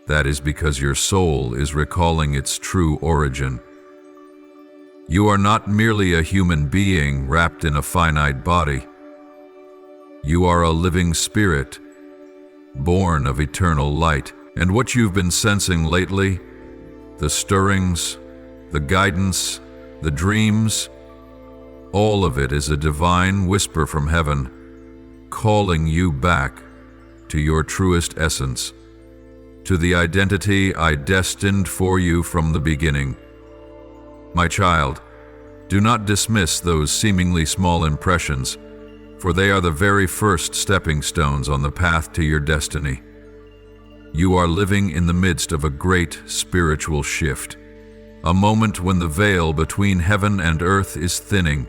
That is because your soul is recalling its true origin. You are not merely a human being wrapped in a finite body. You are a living spirit, born of eternal light. And what you've been sensing lately, the stirrings, the guidance, the dreams, all of it is a divine whisper from heaven, calling you back to your truest essence, to the identity I destined for you from the beginning. My child, do not dismiss those seemingly small impressions, for they are the very first stepping stones on the path to your destiny. You are living in the midst of a great spiritual shift, a moment when the veil between heaven and earth is thinning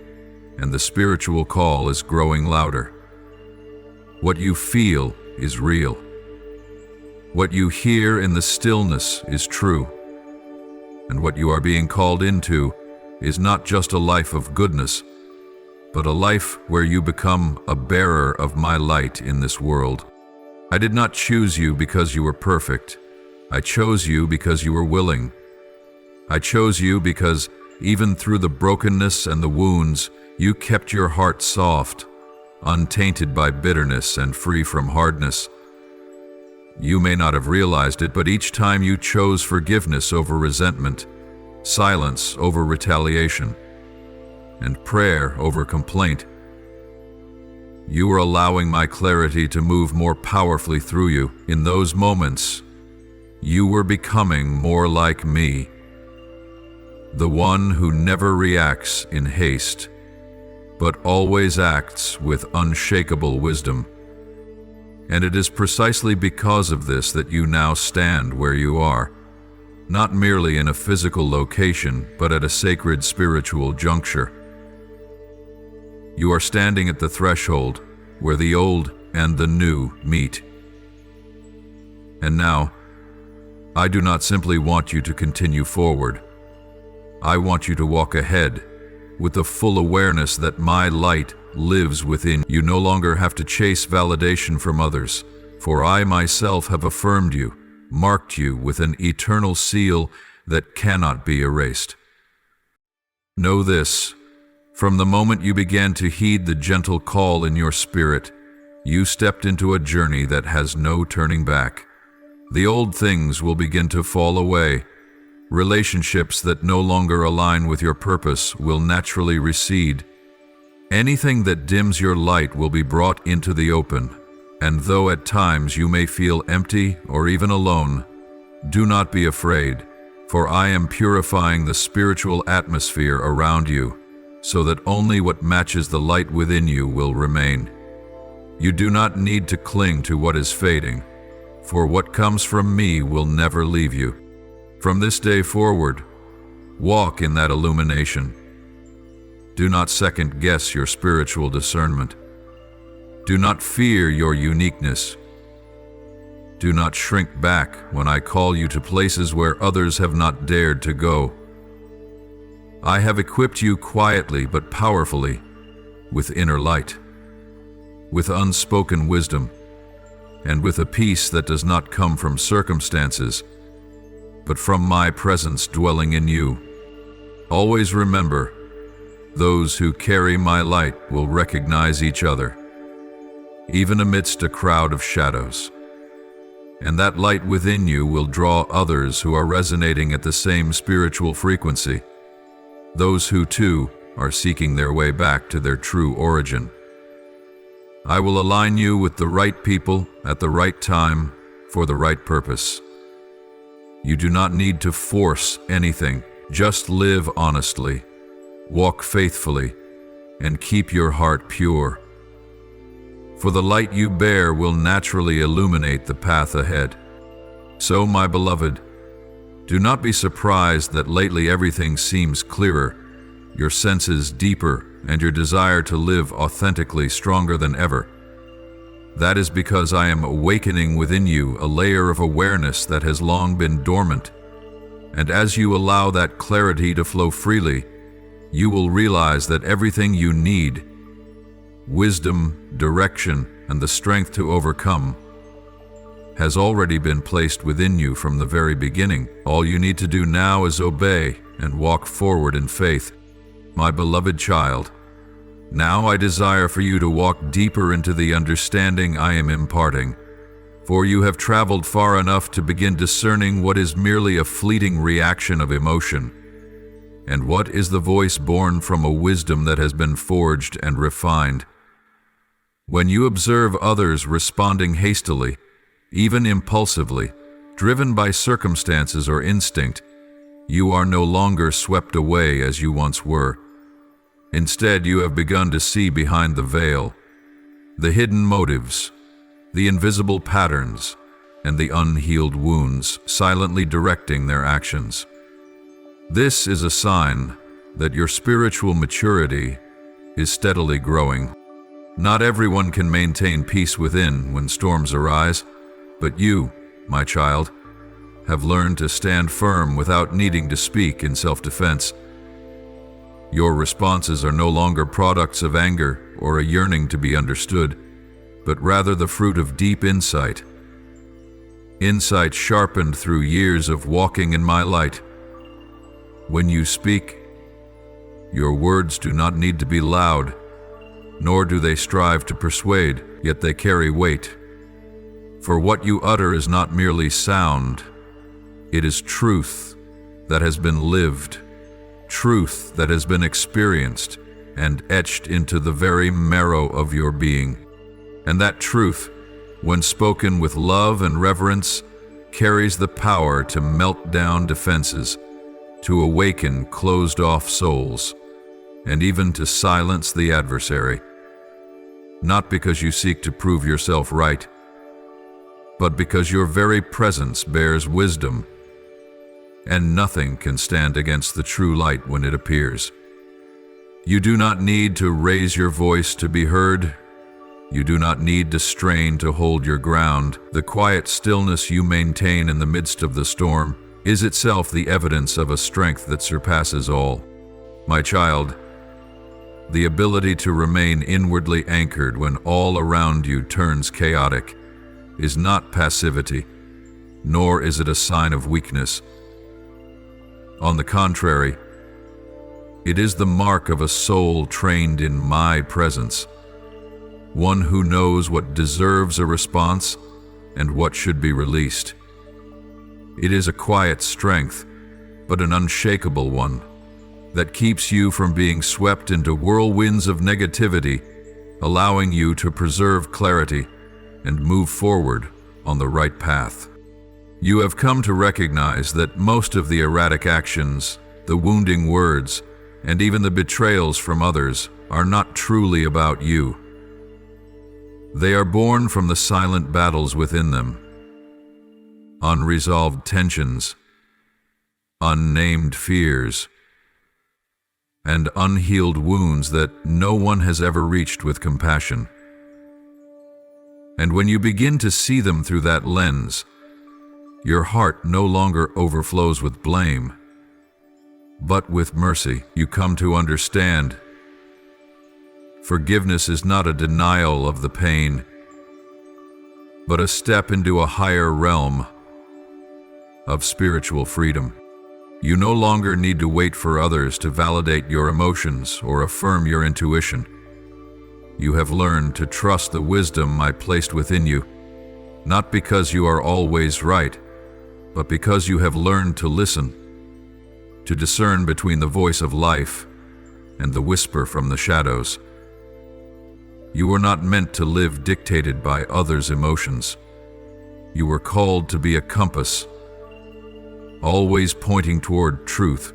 and the spiritual call is growing louder. What you feel is real. What you hear in the stillness is true. And what you are being called into is not just a life of goodness, but a life where you become a bearer of my light in this world. I did not choose you because you were perfect. I chose you because you were willing. I chose you because even through the brokenness and the wounds, you kept your heart soft, untainted by bitterness and free from hardness. You may not have realized it, but each time you chose forgiveness over resentment, silence over retaliation, and prayer over complaint, you were allowing my clarity to move more powerfully through you. In those moments, you were becoming more like me, the one who never reacts in haste, but always acts with unshakable wisdom. And it is precisely because of this that you now stand where you are, not merely in a physical location, but at a sacred spiritual juncture. You are standing at the threshold where the old and the new meet. And now, I do not simply want you to continue forward. I want you to walk ahead with the full awareness that my light lives within. You no longer have to chase validation from others, for I myself have affirmed you, marked you with an eternal seal that cannot be erased. Know this, from the moment you began to heed the gentle call in your spirit, you stepped into a journey that has no turning back. The old things will begin to fall away. Relationships that no longer align with your purpose will naturally recede. Anything that dims your light will be brought into the open, and though at times you may feel empty or even alone, do not be afraid, for I am purifying the spiritual atmosphere around you, so that only what matches the light within you will remain. You do not need to cling to what is fading, for what comes from me will never leave you. From this day forward, walk in that illumination. Do not second-guess your spiritual discernment. Do not fear your uniqueness. Do not shrink back when I call you to places where others have not dared to go. I have equipped you quietly but powerfully with inner light, with unspoken wisdom, and with a peace that does not come from circumstances, but from my presence dwelling in you. Always remember, those who carry my light will recognize each other, even amidst a crowd of shadows. And that light within you will draw others who are resonating at the same spiritual frequency, those who too are seeking their way back to their true origin. I will align you with the right people at the right time for the right purpose. You do not need to force anything. Just live honestly, walk faithfully, and keep your heart pure. For the light you bear will naturally illuminate the path ahead. So, my beloved, do not be surprised that lately everything seems clearer, your senses deeper, and your desire to live authentically stronger than ever. That is because I am awakening within you a layer of awareness that has long been dormant. And as you allow that clarity to flow freely, you will realize that everything you need, wisdom, direction, and the strength to overcome, has already been placed within you from the very beginning. All you need to do now is obey and walk forward in faith. My beloved child, now I desire for you to walk deeper into the understanding I am imparting, for you have traveled far enough to begin discerning what is merely a fleeting reaction of emotion, and what is the voice born from a wisdom that has been forged and refined. When you observe others responding hastily, even impulsively, driven by circumstances or instinct, you are no longer swept away as you once were. Instead, you have begun to see behind the veil, the hidden motives, the invisible patterns, and the unhealed wounds silently directing their actions. This is a sign that your spiritual maturity is steadily growing. Not everyone can maintain peace within when storms arise, but you, my child, have learned to stand firm without needing to speak in self-defense. Your responses are no longer products of anger or a yearning to be understood, but rather the fruit of deep insight. Insight sharpened through years of walking in my light. When you speak, your words do not need to be loud, nor do they strive to persuade, yet they carry weight. For what you utter is not merely sound, it is truth that has been lived, truth that has been experienced and etched into the very marrow of your being. And that truth, when spoken with love and reverence, carries the power to melt down defenses, to awaken closed-off souls, and even to silence the adversary. Not because you seek to prove yourself right, but because your very presence bears wisdom, and nothing can stand against the true light when it appears. You do not need to raise your voice to be heard. You do not need to strain to hold your ground. The quiet stillness you maintain in the midst of the storm is itself the evidence of a strength that surpasses all. My child, the ability to remain inwardly anchored when all around you turns chaotic is not passivity, nor is it a sign of weakness. On the contrary, it is the mark of a soul trained in my presence, one who knows what deserves a response and what should be released. It is a quiet strength, but an unshakable one, that keeps you from being swept into whirlwinds of negativity, allowing you to preserve clarity and move forward on the right path. You have come to recognize that most of the erratic actions, the wounding words, and even the betrayals from others are not truly about you. They are born from the silent battles within them, unresolved tensions, unnamed fears, and unhealed wounds that no one has ever reached with compassion. And when you begin to see them through that lens, your heart no longer overflows with blame, but with mercy. You come to understand forgiveness is not a denial of the pain, but a step into a higher realm of spiritual freedom. You no longer need to wait for others to validate your emotions or affirm your intuition. You have learned to trust the wisdom I placed within you, not because you are always right, but because you have learned to listen, to discern between the voice of life and the whisper from the shadows. You were not meant to live dictated by others' emotions. You were called to be a compass, always pointing toward truth,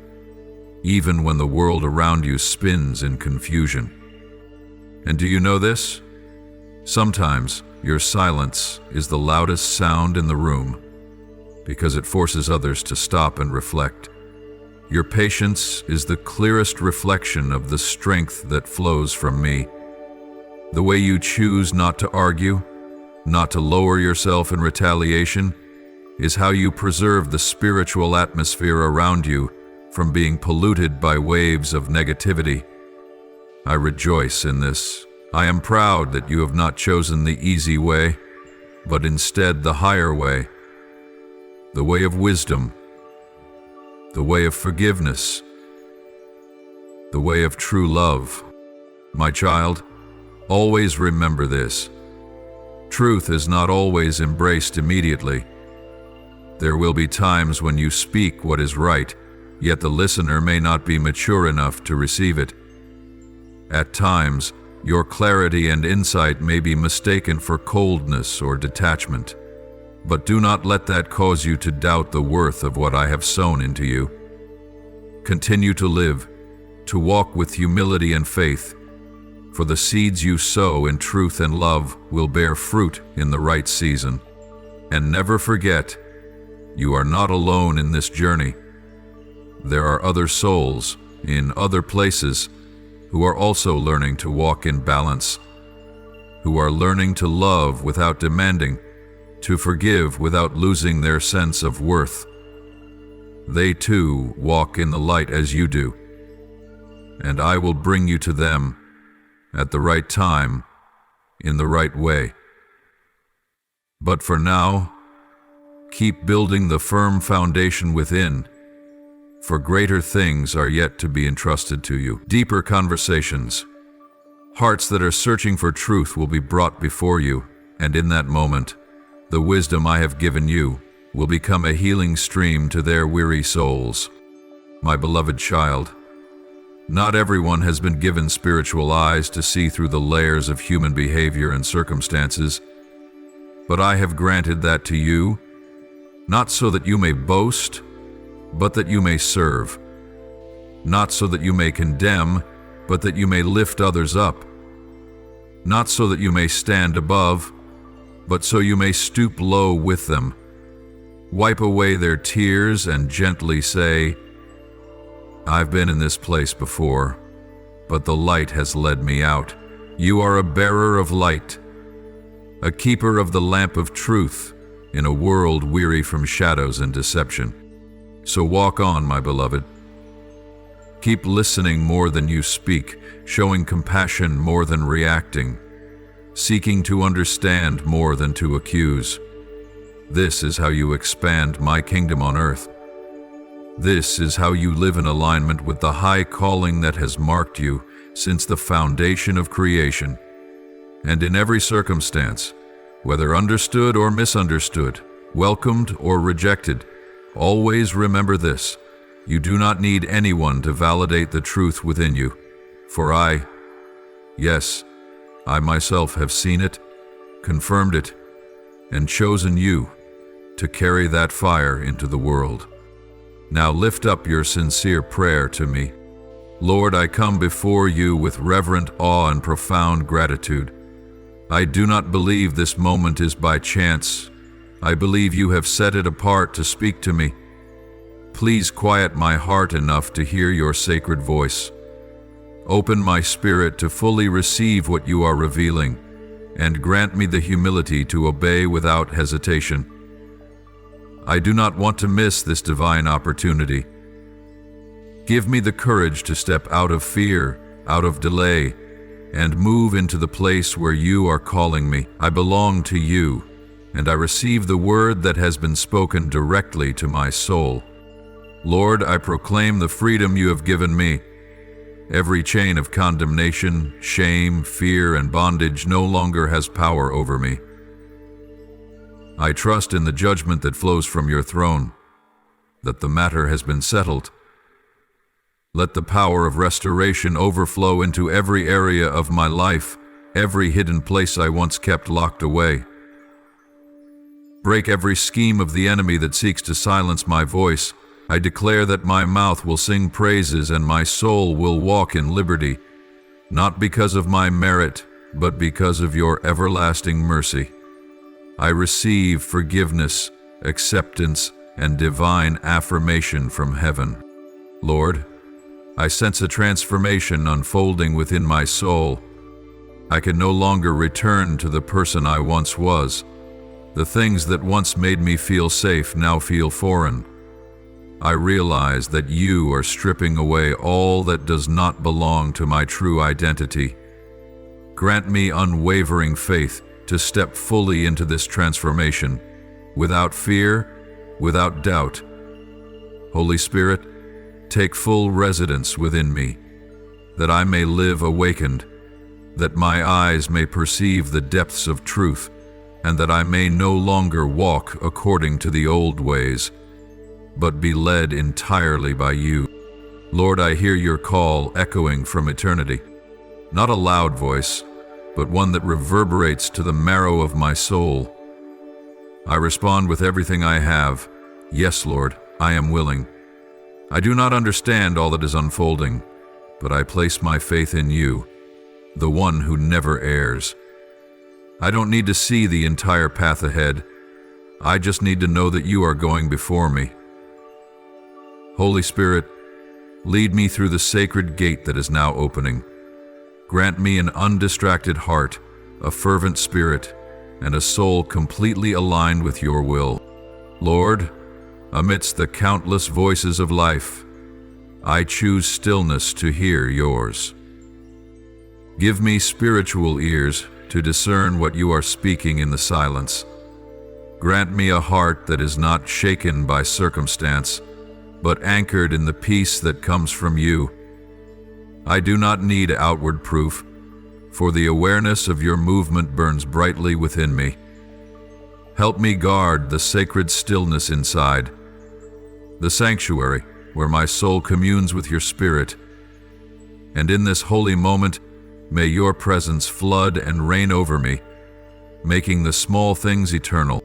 even when the world around you spins in confusion. And do you know this? Sometimes your silence is the loudest sound in the room, because it forces others to stop and reflect. Your patience is the clearest reflection of the strength that flows from me. The way you choose not to argue, not to lower yourself in retaliation, is how you preserve the spiritual atmosphere around you from being polluted by waves of negativity. I rejoice in this. I am proud that you have not chosen the easy way, but instead the higher way, the way of wisdom, the way of forgiveness, the way of true love. My child, always remember this. Truth is not always embraced immediately. There will be times when you speak what is right, yet the listener may not be mature enough to receive it. At times, your clarity and insight may be mistaken for coldness or detachment, but do not let that cause you to doubt the worth of what I have sown into you. Continue to live, to walk with humility and faith, for the seeds you sow in truth and love will bear fruit in the right season. And never forget, you are not alone in this journey. There are other souls in other places who are also learning to walk in balance, who are learning to love without demanding, to forgive without losing their sense of worth. They too walk in the light as you do, and I will bring you to them at the right time, in the right way. But for now, keep building the firm foundation within, for greater things are yet to be entrusted to you. Deeper conversations, hearts that are searching for truth will be brought before you, and in that moment, the wisdom I have given you will become a healing stream to their weary souls. My beloved child, not everyone has been given spiritual eyes to see through the layers of human behavior and circumstances, but I have granted that to you, not so that you may boast, but that you may serve. Not so that you may condemn, but that you may lift others up. Not so that you may stand above, but so you may stoop low with them. Wipe away their tears and gently say, I've been in this place before, but the light has led me out. You are a bearer of light, a keeper of the lamp of truth in a world weary from shadows and deception. So walk on, my beloved. Keep listening more than you speak, showing compassion more than reacting, seeking to understand more than to accuse. This is how you expand my kingdom on earth. This is how you live in alignment with the high calling that has marked you since the foundation of creation. And in every circumstance, whether understood or misunderstood, welcomed or rejected, always remember this: you do not need anyone to validate the truth within you, for yes, I myself have seen it, confirmed it, and chosen you to carry that fire into the world. Now lift up your sincere prayer to me. Lord, I come before you with reverent awe and profound gratitude. I do not believe this moment is by chance. I believe you have set it apart to speak to me. Please quiet my heart enough to hear your sacred voice. Open my spirit to fully receive what you are revealing, and grant me the humility to obey without hesitation. I do not want to miss this divine opportunity. Give me the courage to step out of fear, out of delay, and move into the place where you are calling me. I belong to you, and I receive the word that has been spoken directly to my soul. Lord, I proclaim the freedom you have given me. Every chain of condemnation, shame, fear, and bondage no longer has power over me. I trust in the judgment that flows from your throne, that the matter has been settled. Let the power of restoration overflow into every area of my life, every hidden place I once kept locked away. Break every scheme of the enemy that seeks to silence my voice. I declare that my mouth will sing praises and my soul will walk in liberty, not because of my merit, but because of your everlasting mercy. I receive forgiveness, acceptance, and divine affirmation from heaven. Lord, I sense a transformation unfolding within my soul. I can no longer return to the person I once was. The things that once made me feel safe now feel foreign. I realize that you are stripping away all that does not belong to my true identity. Grant me unwavering faith to step fully into this transformation, without fear, without doubt. Holy Spirit, take full residence within me, that I may live awakened, that my eyes may perceive the depths of truth, and that I may no longer walk according to the old ways, but be led entirely by you. Lord, I hear your call echoing from eternity, not a loud voice, but one that reverberates to the marrow of my soul. I respond with everything I have. Yes, Lord, I am willing. I do not understand all that is unfolding, but I place my faith in you, the one who never errs. I don't need to see the entire path ahead. I just need to know that you are going before me. Holy Spirit, lead me through the sacred gate that is now opening. Grant me an undistracted heart, a fervent spirit, and a soul completely aligned with your will. Lord, amidst the countless voices of life, I choose stillness to hear yours. Give me spiritual ears to discern what you are speaking in the silence. Grant me a heart that is not shaken by circumstance, but anchored in the peace that comes from you. I do not need outward proof, for the awareness of your movement burns brightly within me. Help me guard the sacred stillness inside, the sanctuary where my soul communes with your spirit. And in this holy moment, may your presence flood and reign over me, making the small things eternal.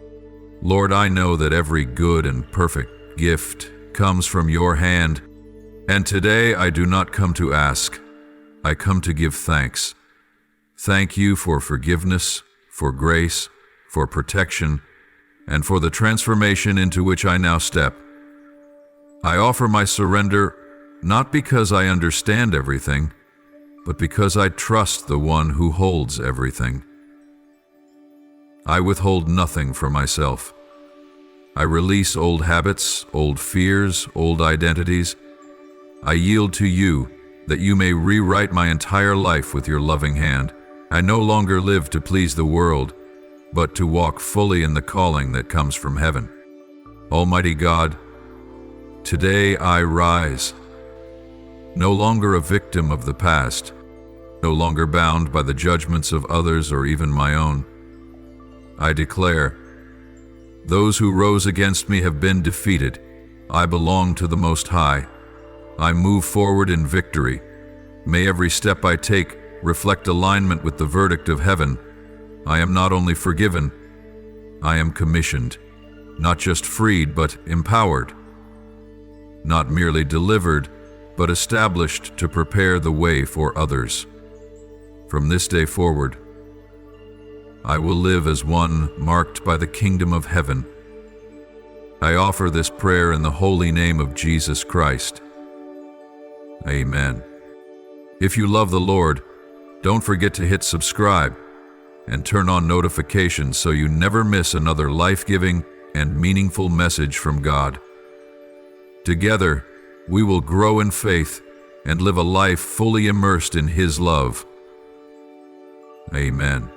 Lord, I know that every good and perfect gift comes from your hand, and today I do not come to ask, I come to give thanks. Thank you for forgiveness, for grace, for protection, and for the transformation into which I now step. I offer my surrender not because I understand everything, but because I trust the one who holds everything. I withhold nothing for myself. I release old habits, old fears, old identities. I yield to you that you may rewrite my entire life with your loving hand. I no longer live to please the world, but to walk fully in the calling that comes from heaven. Almighty God, today I rise, no longer a victim of the past, no longer bound by the judgments of others or even my own. I declare, those who rose against me have been defeated. I belong to the Most High. I move forward in victory. May every step I take reflect alignment with the verdict of heaven. I am not only forgiven, I am commissioned, not just freed, but empowered. Not merely delivered, but established to prepare the way for others. From this day forward, I will live as one marked by the kingdom of heaven. I offer this prayer in the holy name of Jesus Christ. Amen. If you love the Lord, don't forget to hit subscribe and turn on notifications so you never miss another life-giving and meaningful message from God. Together, we will grow in faith and live a life fully immersed in His love. Amen.